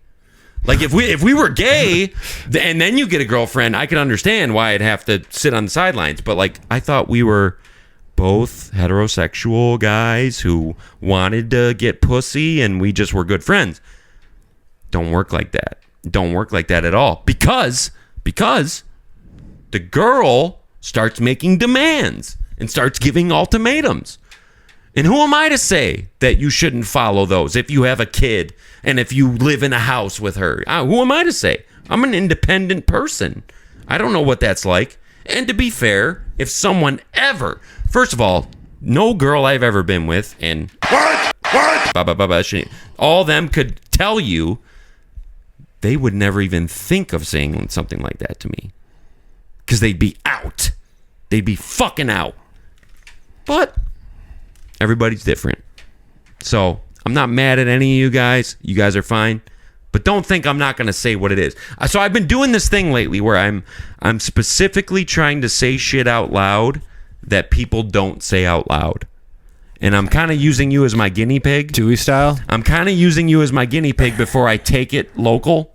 A: Like, if we were gay and then you get a girlfriend, I can understand why I'd have to sit on the sidelines. But like, I thought we were both heterosexual guys who wanted to get pussy and we just were good friends. Don't work like that. Don't work like that at all. Because the girl starts making demands and starts giving ultimatums. And who am I to say that you shouldn't follow those if you have a kid and if you live in a house with her? Who am I to say? I'm an independent person. I don't know what that's like. And to be fair, if someone ever, first of all, no girl I've ever been with, and all them could tell you, they would never even think of saying something like that to me. Because they'd be out. They'd be fucking out. But everybody's different. So I'm not mad at any of you guys. You guys are fine. But don't think I'm not going to say what it is. So I've been doing this thing lately where I'm specifically trying to say shit out loud that people don't say out loud. And I'm kind of using you as my guinea pig.
B: Dewey style?
A: I'm kind of using you as my guinea pig before I take it local.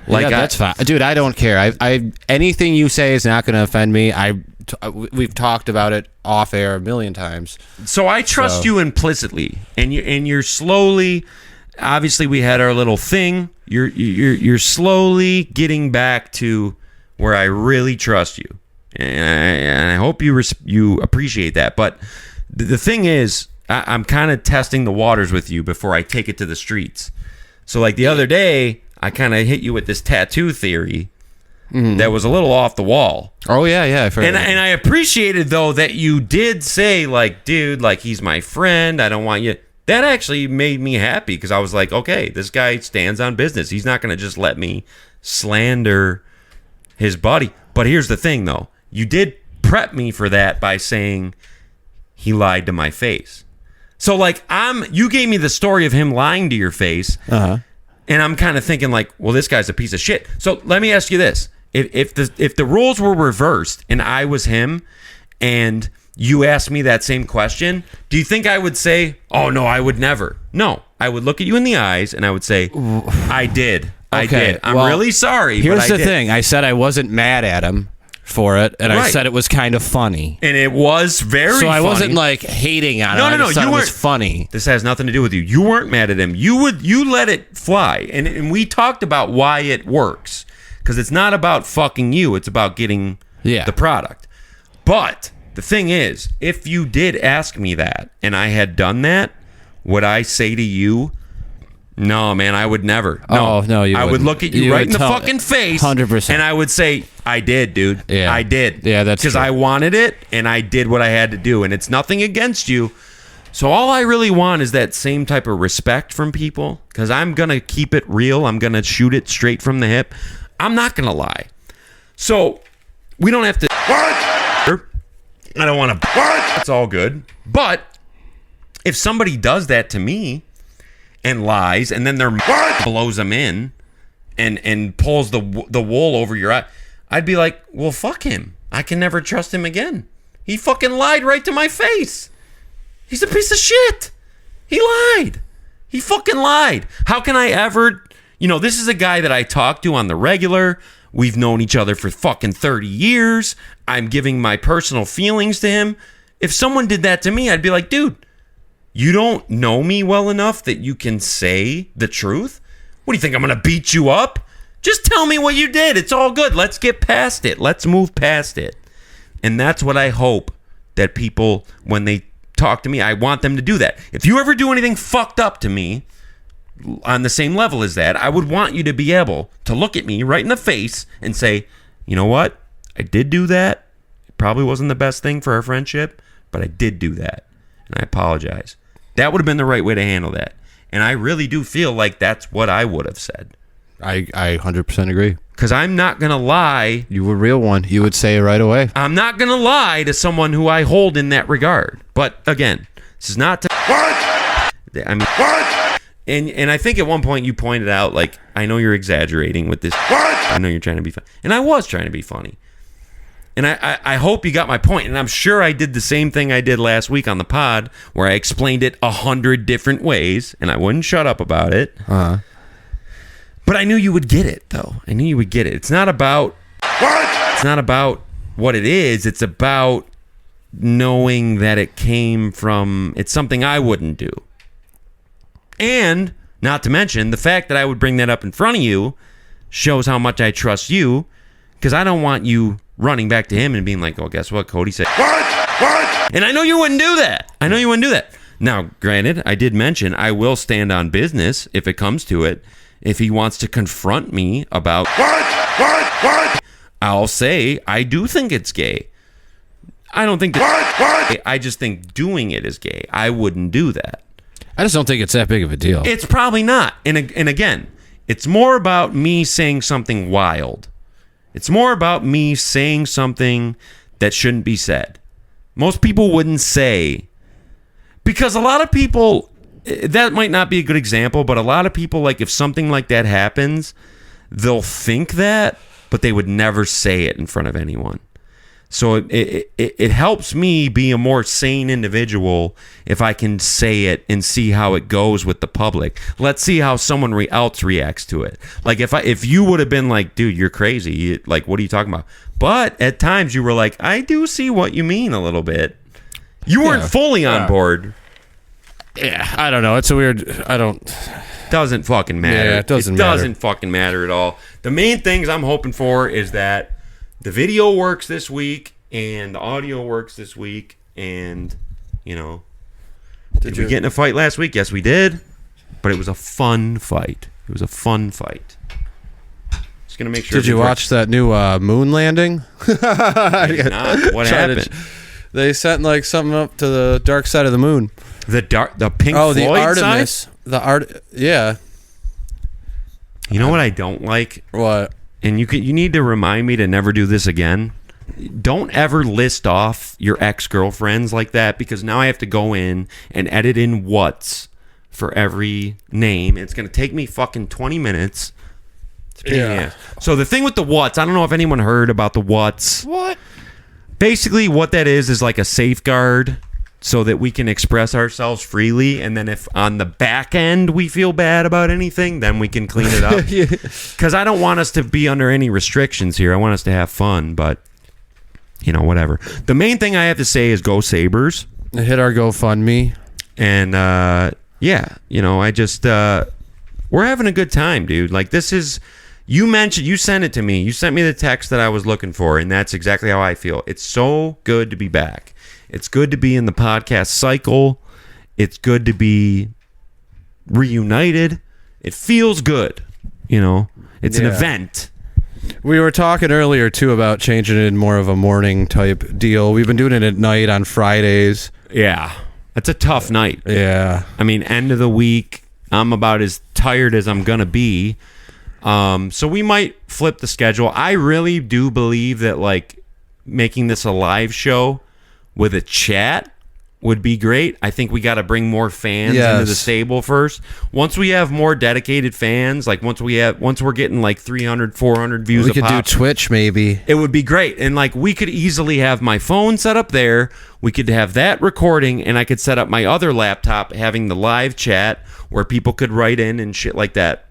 B: Like, yeah, that's fine. Dude, I don't care. I anything you say is not going to offend me. We've talked about it off air a million times.
A: So I trust you implicitly, and you're slowly. Obviously, we had our little thing. You're slowly getting back to where I really trust you, and I hope you appreciate that. But the thing is, I'm kind of testing the waters with you before I take it to the streets. So, like the other day, I kind of hit you with this tattoo theory that was a little off the wall.
B: Oh yeah.
A: And I appreciated though that you did say, like, dude, like, he's my friend. I don't want you. That actually made me happy because I was like, okay, this guy stands on business. He's not going to just let me slander his buddy. But here's the thing, though. You did prep me for that by saying he lied to my face. So, like, you gave me the story of him lying to your face, and I'm kind of thinking, like, well, this guy's a piece of shit. So let me ask you this: if the roles were reversed and I was him, and you asked me that same question, do you think I would say, oh, no, I would never? No, I would look at you in the eyes and I would say, I did. I did. I'm really sorry.
B: Here's the thing. I said I wasn't mad at him for it, and I said it was kind of funny.
A: And it was very funny.
B: So I wasn't like hating on it. No, you weren't. It was funny.
A: This has nothing to do with you. You weren't mad at him. You let it fly. And we talked about why it works. Because it's not about fucking you. It's about getting the product. But the thing is, if you did ask me that and I had done that, would I say to you, no, man, I would never. No, I would look at you right in the fucking face
B: 100%.
A: And I would say, I did, dude.
B: Yeah.
A: I did.
B: Yeah, that's
A: because I wanted it and I did what I had to do. And it's nothing against you. So all I really want is that same type of respect from people, because I'm going to keep it real. I'm going to shoot it straight from the hip. I'm not going to lie. So we don't have to... I don't want to... It's all good. But if somebody does that to me and lies, and then their blows them in and pulls the wool over your eye, I'd be like, well, fuck him. I can never trust him again. He fucking lied right to my face. He's a piece of shit. He lied. He fucking lied. How can I ever... this is a guy that I talk to on the regular. We've known each other for fucking 30 years. I'm giving my personal feelings to him. If someone did that to me, I'd be like, dude, you don't know me well enough that you can say the truth? What do you think, I'm going to beat you up? Just tell me what you did. It's all good. Let's get past it. Let's move past it. And that's what I hope that people, when they talk to me, I want them to do that. If you ever do anything fucked up to me, on the same level as that, I would want you to be able to look at me right in the face and say, you know what? I did do that. It probably wasn't the best thing for our friendship, but I did do that. And I apologize. That would have been the right way to handle that. And I really do feel like that's what I would have said.
B: I 100% agree.
A: Because I'm not going to lie.
B: You were a real one. You would say it right away.
A: I'm not going to lie to someone who I hold in that regard. But again, this is not to... And I think at one point you pointed out, like, I know you're exaggerating with this. What? I know you're trying to be funny. And I was trying to be funny. And I hope you got my point. And I'm sure I did the same thing I did last week on the pod, where I explained it 100 different ways, and I wouldn't shut up about it.
B: Uh-huh.
A: But I knew you would get it, though. I knew you would get it. It's not about what? It's not about what it is. It's about knowing that it came from... It's something I wouldn't do. And, not to mention, the fact that I would bring that up in front of you shows how much I trust you, because I don't want you running back to him and being like, oh, guess what? Cody said, what? And I know you wouldn't do that. Now, granted, I did mention I will stand on business if it comes to it. If he wants to confront me about what? I'll say, I do think it's gay. I don't think that... What? I just think doing it is gay. I wouldn't do that.
B: I just don't think it's that big of a deal.
A: It's probably not. And again, it's more about me saying something wild. It's more about me saying something that shouldn't be said. Most people wouldn't say, because a lot of people, that might not be a good example, but a lot of people, like, if something like that happens, they'll think that, but they would never say it in front of anyone. So it helps me be a more sane individual if I can say it and see how it goes with the public. Let's see how someone else reacts to it. Like, if you would have been like, dude, you're crazy. Like, what are you talking about? But at times you were like, I do see what you mean a little bit. You weren't fully on board.
B: Yeah, I don't know. It's a weird...
A: Doesn't fucking matter.
B: Yeah, it doesn't
A: fucking matter at all. The main things I'm hoping for is that the video works this week and the audio works this week, and, you know, did we get in a fight last week? Yes, we did, but it was a fun fight. Just gonna make sure.
B: Did you watch that new moon landing?
A: I did not. What happened?
B: They sent like something up to the dark side of the moon.
A: The Pink Floyd
B: the Artemis.
A: side?
B: Yeah.
A: You know what I don't like?
B: What?
A: And you need to remind me to never do this again. Don't ever list off your ex-girlfriends like that, because now I have to go in and edit in what's for every name. It's going to take me fucking 20 minutes. Yeah. So the thing with the what's, I don't know if anyone heard about the what's.
B: What?
A: Basically what that is like a safeguard so that we can express ourselves freely, and then if on the back end we feel bad about anything, then we can clean it up. Because I don't want us to be under any restrictions here. I want us to have fun, but, you know, whatever. The main thing I have to say is go Sabres.
B: Hit our GoFundMe.
A: And, yeah, you know, I just, we're having a good time, dude. Like, this is, you sent it to me. You sent me the text that I was looking for, and that's exactly how I feel. It's so good to be back. It's good to be in the podcast cycle. It's good to be reunited. It feels good. You know, it's an event.
B: We were talking earlier, too, about changing it in more of a morning type deal. We've been doing it at night on Fridays.
A: Yeah. That's a tough night.
B: Yeah.
A: I mean, end of the week, I'm about as tired as I'm going to be. So we might flip the schedule. I really do believe that, like, making this a live show with a chat would be great. I think we got to bring more fans into the stable first. Once we have more dedicated fans, like once we're getting like 300, 400 views,
B: we could do Twitch maybe.
A: It would be great. And like we could easily have my phone set up there. We could have that recording, and I could set up my other laptop having the live chat where people could write in and shit like that.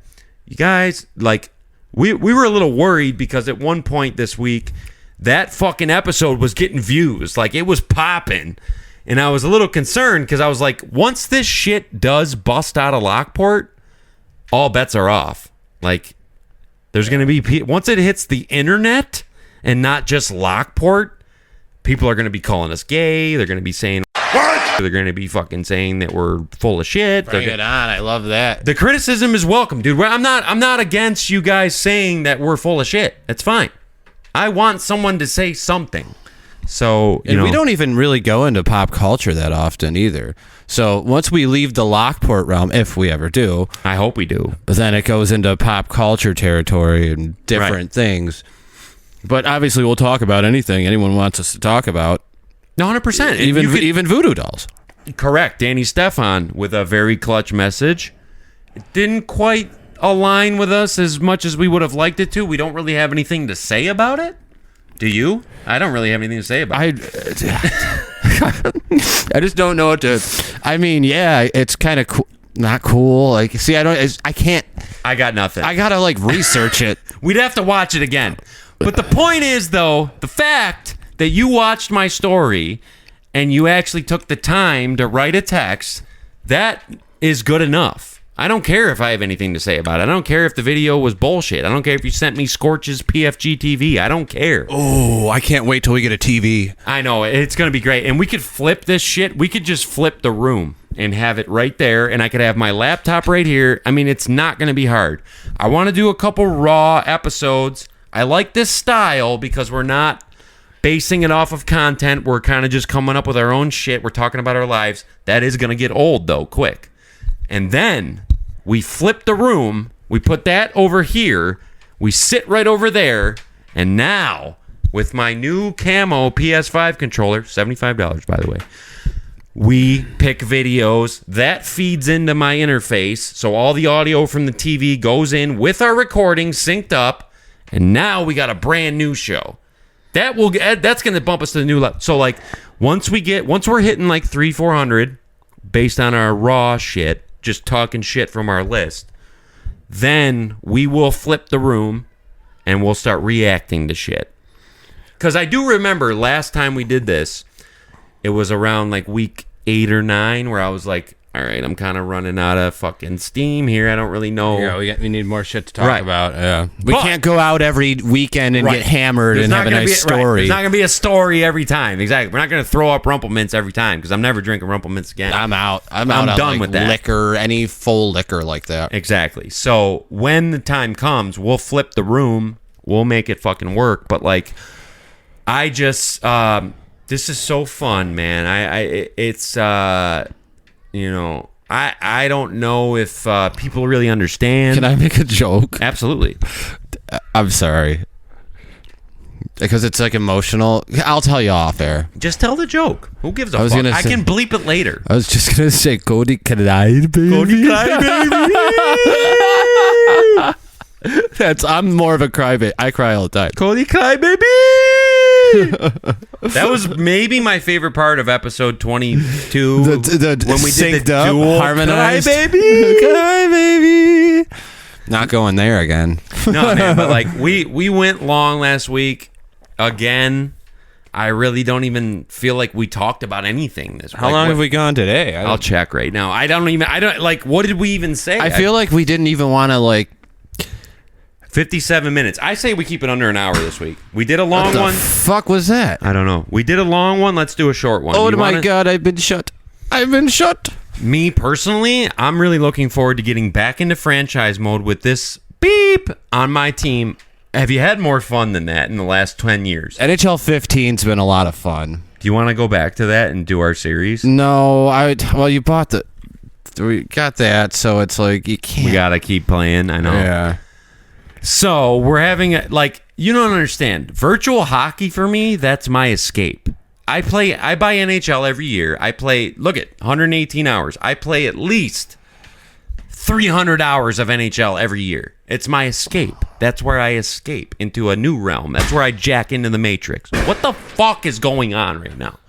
A: You guys, like, we were a little worried because at one point this week, that fucking episode was getting views. Like, it was popping. And I was a little concerned because I was like, once this shit does bust out of Lockport, all bets are off. Like, there's going to be... Once it hits the internet and not just Lockport, people are going to be calling us gay. They're going to be saying... What? They're going to be fucking saying that we're full of shit.
B: Bring it on. I love that.
A: The criticism is welcome, dude. I'm not against you guys saying that we're full of shit. It's fine. I want someone to say something. So, you know,
B: we don't even really go into pop culture that often either. So once we leave the Lockport realm, if we ever do,
A: I hope we do,
B: but then it goes into pop culture territory and different things. But obviously, we'll talk about anything anyone wants us to talk about.
A: 100%.
B: Even voodoo dolls.
A: Correct. Danny Stefan with a very clutch message. didn't quite align with us as much as we would have liked it to. We don't really have anything to say about it. Do you? I don't really have anything to say about it.
B: I just don't know what to. I mean, yeah, it's kind of not cool. Like, see, I can't.
A: I got nothing.
B: I gotta like research it.
A: We'd have to watch it again. But the point is, though, the fact that you watched my story and you actually took the time to write a text, that is good enough. I don't care if I have anything to say about it. I don't care if the video was bullshit. I don't care if you sent me Scorch's PFG TV. I don't care.
C: Oh, I can't wait till we get a TV.
A: I know. It's going to be great. And we could flip this shit. We could just flip the room and have it right there. And I could have my laptop right here. I mean, it's not going to be hard. I want to do a couple raw episodes. I like this style because we're not basing it off of content. We're kind of just coming up with our own shit. We're talking about our lives. That is going to get old, though, quick. And then we flip the room, we put that over here, we sit right over there, and now, with my new camo PS5 controller, $75 by the way, we pick videos, that feeds into my interface, so all the audio from the TV goes in with our recording synced up, and now we got a brand new show. That's going to bump us to the new level. So like, once we're hitting like 300-400, based on our raw shit, just talking shit from our list, then we will flip the room and we'll start reacting to shit. Because I do remember last time we did this, it was around like week 8 or 9 where I was like, all right, I'm kind of running out of fucking steam here. I don't really know.
B: Yeah, we need more shit to talk about. Yeah, we can't go out every weekend and get hammered and have a nice story.
A: It's not going to be a story every time. Exactly. We're not going to throw up Rumple Mints every time because I'm never drinking Rumple Mints again.
B: I'm out. I'm done with that. Liquor, any full liquor like that.
A: Exactly. So when the time comes, we'll flip the room. We'll make it fucking work. But like, I just, this is so fun, man. It's. You know, I don't know if people really understand.
B: Can I make a joke?
A: Absolutely.
B: I'm sorry. Because it's like emotional. I'll tell you off air.
A: Just tell the joke. Who gives a fuck? I can bleep it later.
B: I was just going to say, Cody cried, baby. Cody cried, baby. I'm more of a cry baby. I cry all the time.
A: Cody cry, baby. That was maybe my favorite part of episode 22
B: when we did the dual harmonized Cry baby. Not going there again.
A: No, man, but like we went long last week again. I really don't even feel like we talked about anything this week.
B: How long have we gone today?
A: I'll check right now. I don't like, what did we even say?
B: I feel like we didn't even want to like
A: 57 minutes. I say we keep it under an hour this week. We did a long one.
B: What the fuck was that?
A: I don't know. We did a long one. Let's do a short one.
B: Oh my God, I've been shut.
A: Me personally, I'm really looking forward to getting back into franchise mode with this beep on my team. Have you had more fun than that in the last 10 years?
B: NHL 15's been a lot of fun.
A: Do you want to go back to that and do our series?
B: No, well, you bought we got that, so it's like you can't.
A: We gotta keep playing. I know.
B: Yeah.
A: So we're having you don't understand. Virtual hockey for me, that's my escape. I buy NHL every year. I play, look at 118 hours. I play at least 300 hours of NHL every year. It's my escape. That's where I escape into a new realm. That's where I jack into the Matrix. What the fuck is going on right now?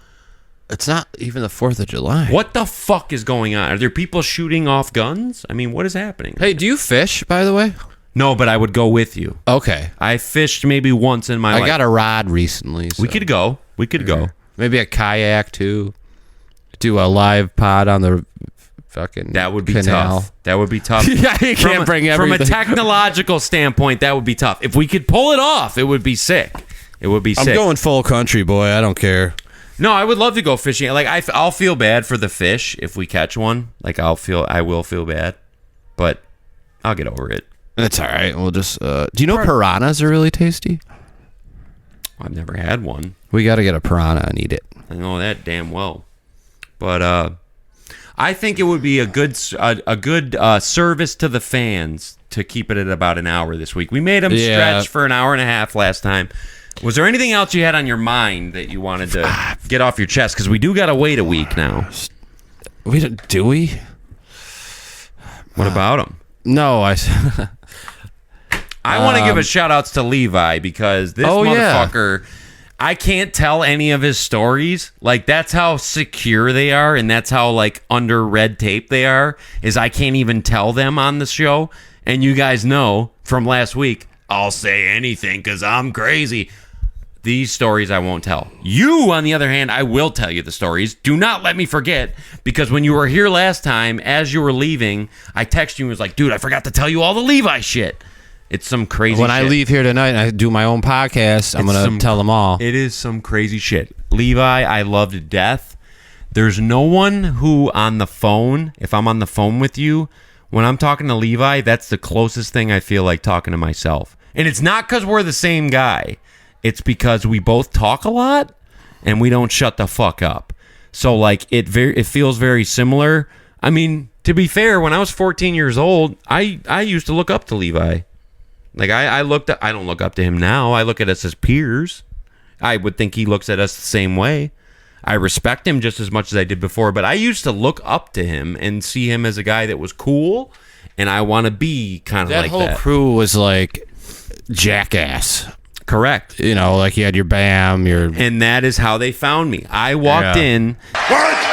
B: It's not even the 4th of July.
A: What the fuck is going on? Are there people shooting off guns? I mean, what is happening?
B: Hey, do you fish, by the way?
A: No, but I would go with you.
B: Okay.
A: I fished maybe once in my life.
B: I got a rod recently. So.
A: We could go.
B: Maybe a kayak, too. Do a live pod on the fucking
A: That would be
B: canal.
A: tough. That would be tough.
B: Yeah, you can't bring everything.
A: From a technological standpoint, that would be tough. If we could pull it off, it would be sick. I'm
B: going full country, boy. I don't care.
A: No, I would love to go fishing. Like I'll feel bad for the fish if we catch one. Like I will feel bad, but I'll get over it.
B: That's all right. We'll just. Do you know piranhas are really tasty?
A: I've never had one.
B: We got to get a piranha and eat it.
A: I know that damn well, but I think it would be a good service to the fans to keep it at about an hour this week. We made them stretch for an hour and a half last time. Was there anything else you had on your mind that you wanted to get off your chest? Because we do got to wait a week now.
B: Do we?
A: What about him?
B: No, I
A: want to give a shout outs to Levi because this motherfucker, I can't tell any of his stories. Like, that's how secure they are, and that's how, like, under red tape they are, is I can't even tell them on the show. And you guys know from last week, I'll say anything because I'm crazy. These stories I won't tell. You, on the other hand, I will tell you the stories. Do not let me forget, because when you were here last time, as you were leaving, I texted you and was like, dude, I forgot to tell you all the Levi shit. It's some crazy
B: When
A: shit.
B: I leave here tonight and I do my own podcast, I'm going to tell them all.
A: It is some crazy shit. Levi, I love to death. There's no one who on the phone, if I'm on the phone with you, when I'm talking to Levi, that's the closest thing I feel like talking to myself. And it's not because we're the same guy. It's because we both talk a lot and we don't shut the fuck up. So, like, it feels very similar. I mean, to be fair, when I was 14 years old, I used to look up to Levi. Like, I don't look up to him now. I look at us as peers. I would think he looks at us the same way. I respect him just as much as I did before, but I used to look up to him and see him as a guy that was cool, and I want to be kind of like that.
B: That whole crew was like jackass.
A: Correct.
B: You know, like you had your BAM,
A: and that is how they found me. I walked in. What?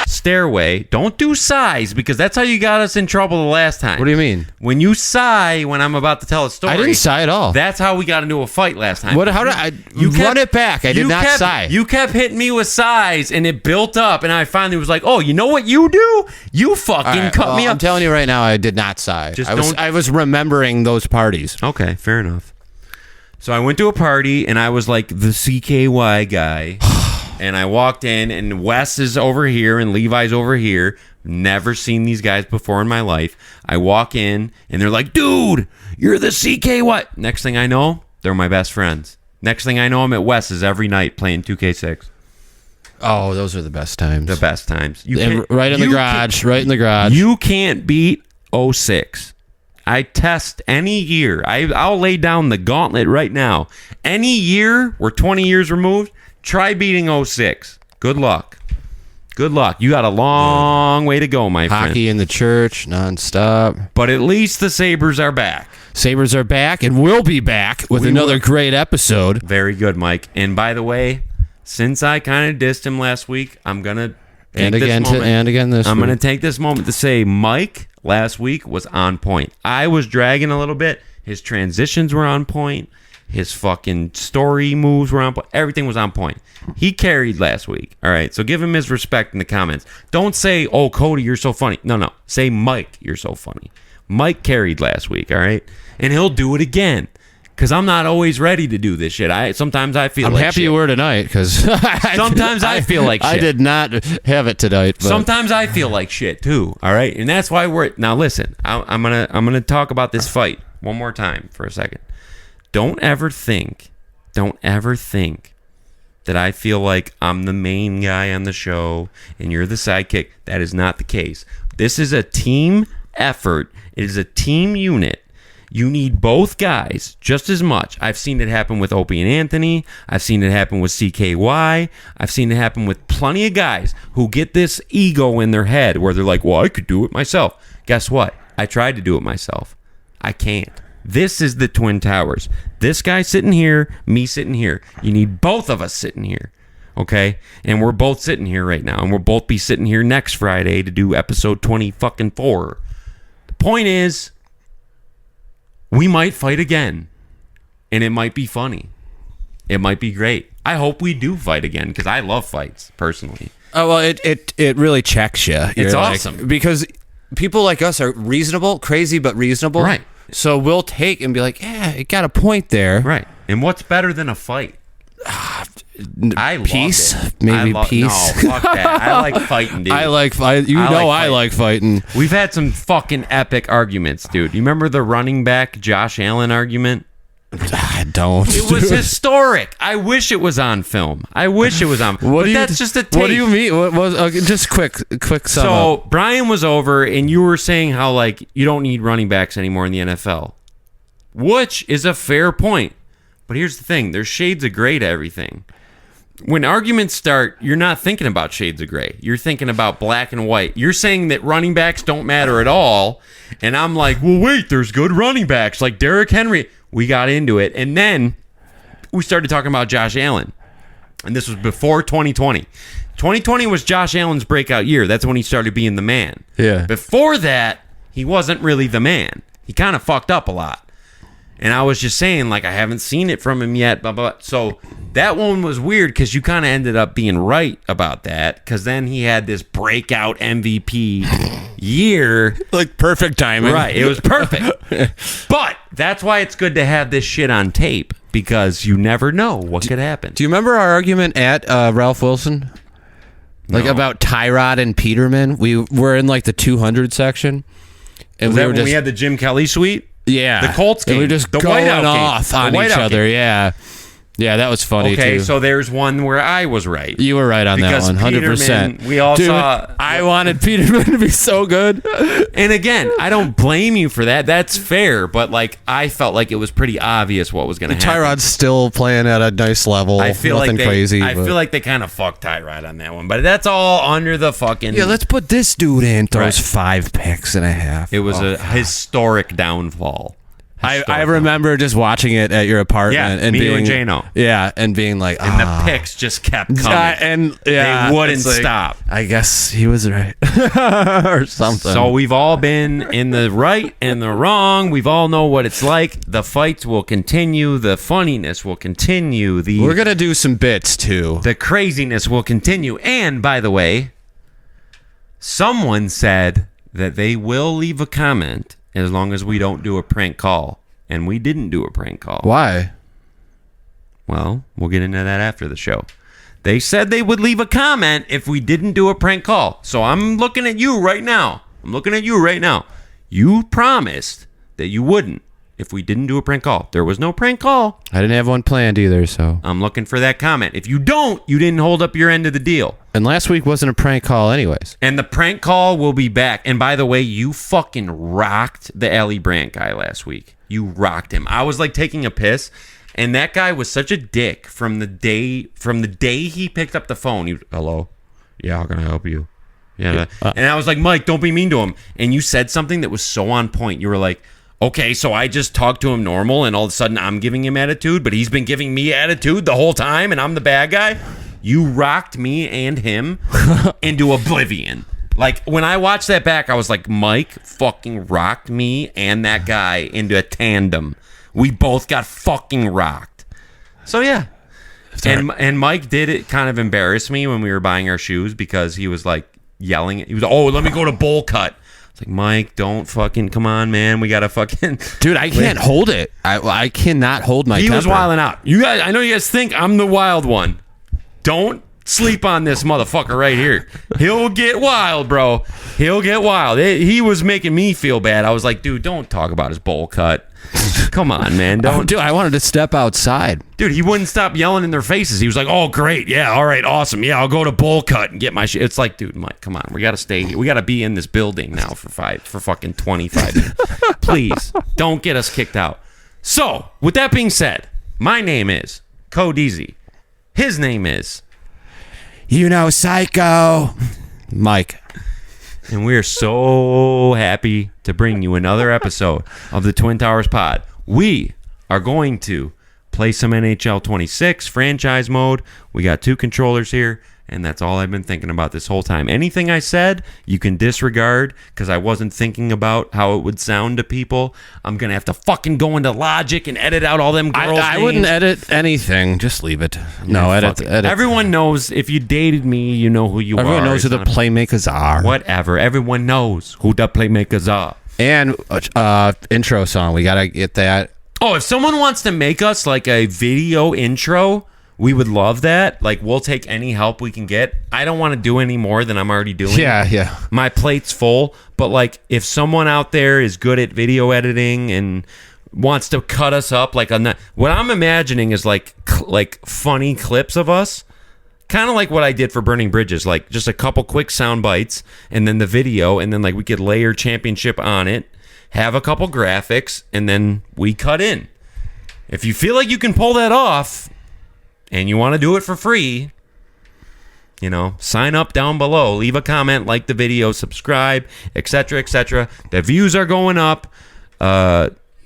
A: Stairway. Don't do sighs, because that's how you got us in trouble the last time.
B: What do you mean?
A: When you sigh when I'm about to tell a story.
B: I didn't sigh at all.
A: That's how we got into a fight last time.
B: How did I run it back? I did not sigh.
A: You kept hitting me with sighs, and it built up, and I finally was like, oh, you know what you do? You fucking cut me up.
B: I'm telling you right now, I did not sigh. I was remembering those parties.
A: Okay, fair enough. So I went to a party, and I was like the CKY guy. And I walked in, and Wes is over here, and Levi's over here. Never seen these guys before in my life. I walk in, and they're like, dude, you're the CKY. Next thing I know, they're my best friends. Next thing I know, I'm at Wes's every night playing 2K6.
B: Oh, those are the best times.
A: The best times.
B: Right in the garage.
A: You can't beat 06. I test any year. I'll lay down the gauntlet right now. Any year, we're 20 years removed, try beating 06. Good luck. You got a long way to go, my friend.
B: Hockey in the church, nonstop.
A: But at least the Sabres are back.
B: Sabres are back, and we'll be back with another great episode.
A: Very good, Mike. And by the way, since I kind of dissed him last week, I'm going to
B: And again this week.
A: I'm going to take this moment to say Mike last week was on point. I was dragging a little bit. His transitions were on point. His fucking story moves were on point. Everything was on point. He carried last week. All right, so give him his respect in the comments. Don't say, oh, Cody, you're so funny. No. Say, Mike, you're so funny. Mike carried last week, all right? And he'll do it again. Because I'm not always ready to do this shit. Sometimes I feel
B: I'm
A: like
B: happy
A: shit.
B: you were tonight, because
A: sometimes I feel like shit.
B: I did not have it tonight. But.
A: Sometimes I feel like shit too. All right, and that's why we're now. Listen, I'm gonna talk about this fight one more time for a second. Don't ever think that I feel like I'm the main guy on the show and you're the sidekick. That is not the case. This is a team effort. It is a team unit. You need both guys just as much. I've seen it happen with Opie and Anthony. I've seen it happen with CKY. I've seen it happen with plenty of guys who get this ego in their head where they're like, well, I could do it myself. Guess what? I tried to do it myself. I can't. This is the Twin Towers. This guy sitting here, me sitting here. You need both of us sitting here. Okay? And we're both sitting here right now. And we'll both be sitting here next Friday to do episode 24. The point is, we might fight again, and it might be funny. It might be great. I hope we do fight again, because I love fights, personally.
B: Oh, well, it really checks you.
A: It's awesome.
B: Because people like us are reasonable, crazy, but reasonable.
A: Right.
B: So we'll take and be like, yeah, it got a point there.
A: Right. And what's better than a fight? I
B: peace,
A: love it.
B: maybe peace.
A: No, fuck that. I like fighting, dude.
B: I like fighting. I like fighting.
A: We've had some fucking epic arguments, dude. You remember the running back Josh Allen argument?
B: I don't.
A: It was historic. I wish it was on film. That's just a tape.
B: What do you mean? What was just quick sum up.
A: So Brian was over, and you were saying how like you don't need running backs anymore in the NFL, which is a fair point. But here's the thing: there's shades of gray to everything. when arguments start, you're not thinking about shades of gray. You're thinking about black and white. You're saying that running backs don't matter at all. And I'm like, well, wait, there's good running backs like Derrick Henry. We got into it. And then we started talking about Josh Allen. And this was before 2020. 2020 was Josh Allen's breakout year. That's when he started being the man.
B: Yeah.
A: Before that, he wasn't really the man. He kind of fucked up a lot. And I was just saying, like, I haven't seen it from him yet, blah, blah, blah. So that one was weird because you kind of ended up being right about that because then he had this breakout MVP year.
B: Like, perfect timing.
A: Right. It was perfect. But that's why it's good to have this shit on tape because you never know what could happen.
B: Do you remember our argument at Ralph Wilson? Like, about Tyrod and Peterman? We were in, like, the 200 section. And
A: was that when we had the Jim Kelly suite?
B: Yeah.
A: The Colts game.
B: And we were just
A: the
B: going
A: whiteout
B: off
A: game.
B: on
A: The
B: each
A: whiteout
B: other.
A: game.
B: Yeah. Yeah, that was funny, too.
A: Okay, so there's one where I was right.
B: You were right on that
A: Because
B: one, 100%.
A: Peterman, we all
B: Dude,
A: saw...
B: I wanted Peterman to be so good.
A: And again, I don't blame you for that. That's fair. But, like, I felt like it was pretty obvious what was going to happen.
C: Tyrod's still playing at a nice level.
A: I feel
C: Nothing
A: like
C: crazy.
A: I feel like they kind of fucked Tyrod on that one. But that's all under the fucking...
B: Yeah, let's put this dude in. Throws
A: Right.
B: 5 picks and a half.
A: It was a historic downfall.
B: I remember just watching it at your apartment.
A: Yeah,
B: and
A: me
B: being,
A: and Jano.
B: Yeah, and being like,
A: And the picks just kept coming.
B: and yeah,
A: they wouldn't
B: it's like,
A: stop.
B: I guess he was right. Or something.
A: So we've all been in the right and the wrong. We've all know what it's like. The fights will continue. The funniness will continue.
B: We're going to do some bits, too.
A: The craziness will continue. And, by the way, someone said that they will leave a comment as long as we don't do a prank call. And we didn't do a prank call.
B: Why?
A: Well, we'll get into that after the show. They said they would leave a comment if we didn't do a prank call. So I'm looking at you right now. You promised that you wouldn't if we didn't do a prank call. There was no prank call.
B: I didn't have one planned either, so.
A: I'm looking for that comment. If you don't, you didn't hold up your end of the deal.
B: And last week wasn't a prank call anyways.
A: And the prank call will be back. And by the way, you fucking rocked the Ellie Brandt guy last week. You rocked him. I was like taking a piss, and that guy was such a dick from the day he picked up the phone. He was, hello? Yeah, how can I help you? Yeah. And I was like, Mike, don't be mean to him. And you said something that was so on point. You were like, okay, so I just talked to him normal, and all of a sudden I'm giving him attitude, but he's been giving me attitude the whole time, and I'm the bad guy? You rocked me and him into oblivion. Like, when I watched that back, I was like, Mike fucking rocked me and that guy into a tandem. We both got fucking rocked. So, yeah. And Mike did it kind of embarrass me when we were buying our shoes because he was, like, yelling. He was, oh, let me go to bowl cut. It's like, Mike, don't fucking, come on, man. We got to fucking.
B: Dude, I can't hold it. I cannot hold my temper.
A: He was wilding out. You guys, I know you guys think I'm the wild one. Don't sleep on this motherfucker right here. He'll get wild, bro. He'll get wild. He was making me feel bad. I was like, dude, don't talk about his bowl cut. Come on, man. Don't.
B: Dude, I wanted to step outside.
A: Dude, he wouldn't stop yelling in their faces. He was like, oh, great. Yeah, all right, awesome. Yeah, I'll go to bowl cut and get my shit. It's like, dude, Mike, come on. We got to stay here. We got to be in this building now for fucking 25 minutes. Please, don't get us kicked out. So, with that being said, my name is Codeezy. His name is...
B: Psycho. Mike.
A: And we are so happy to bring you another episode of the Twin Towers Pod. We are going to play some NHL 26 franchise mode. We got 2 controllers here, and that's all I've been thinking about this whole time. Anything I said, you can disregard because I wasn't thinking about how it would sound to people. I'm going to have to fucking go into Logic and edit out all them girls'
B: I
A: names.
B: wouldn't edit anything. Just leave it. No, edit.
A: Everyone knows if you dated me, you know who you are.
B: Everyone knows who the playmakers are.
A: Whatever. Everyone knows who the playmakers are.
B: And intro song. We got to get that.
A: Oh, if someone wants to make us like a video intro, we would love that. Like, we'll take any help we can get. I don't want to do any more than I'm already doing.
B: Yeah.
A: My plate's full. But, like, if someone out there is good at video editing and wants to cut us up, like, on that, what I'm imagining is, like funny clips of us. Kind of like what I did for Burning Bridges. Like, just a couple quick sound bites and then the video. And then, like, we could layer Championship on it, have a couple graphics, and then we cut in. If you feel like you can pull that off... and you want to do it for free, sign up down below, leave a comment, like the video, subscribe, etc., etc. The views are going up.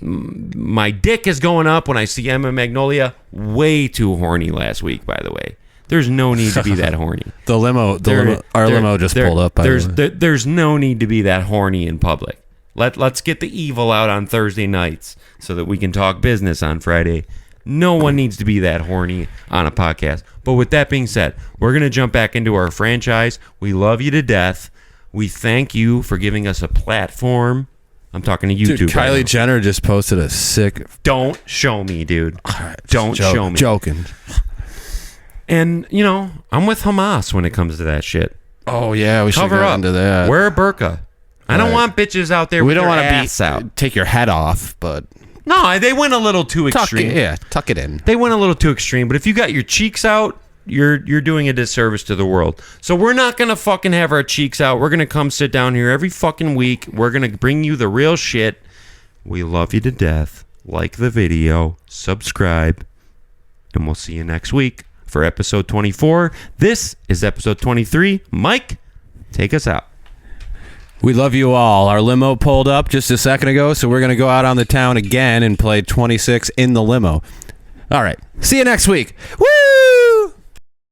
A: My dick is going up when I see Emma Magnolia. Way too horny last week, by the way. There's no need to be that horny.
C: Our limo just pulled up.
A: There's no need to be that horny in public. Let's get the evil out on Thursday nights so that we can talk business on Friday. No one needs to be that horny on a podcast. But with that being said, we're going to jump back into our franchise. We love you to death. We thank you for giving us a platform. I'm talking to YouTube.
C: Dude, Kylie Jenner just posted a sick...
A: Don't show me, dude. Don't show me.
C: Joking.
A: And, I'm with Hamas when it comes to that shit.
C: Oh, yeah. We should
A: Cover
C: get
A: up.
C: into that.
A: Wear a burqa. I don't want bitches out there with their ass out.
C: Take your head off, but...
A: No, they went a little too extreme.
C: Tuck it in.
A: They went a little too extreme. But if you got your cheeks out, you're doing a disservice to the world. So we're not going to fucking have our cheeks out. We're going to come sit down here every fucking week. We're going to bring you the real shit. We love you to death. Like the video. Subscribe. And we'll see you next week for episode 24. This is episode 23. Mike, take us out.
C: We love you all. Our limo pulled up just a second ago, so we're going to go out on the town again and play 26 in the limo. All right. See you next week. Woo!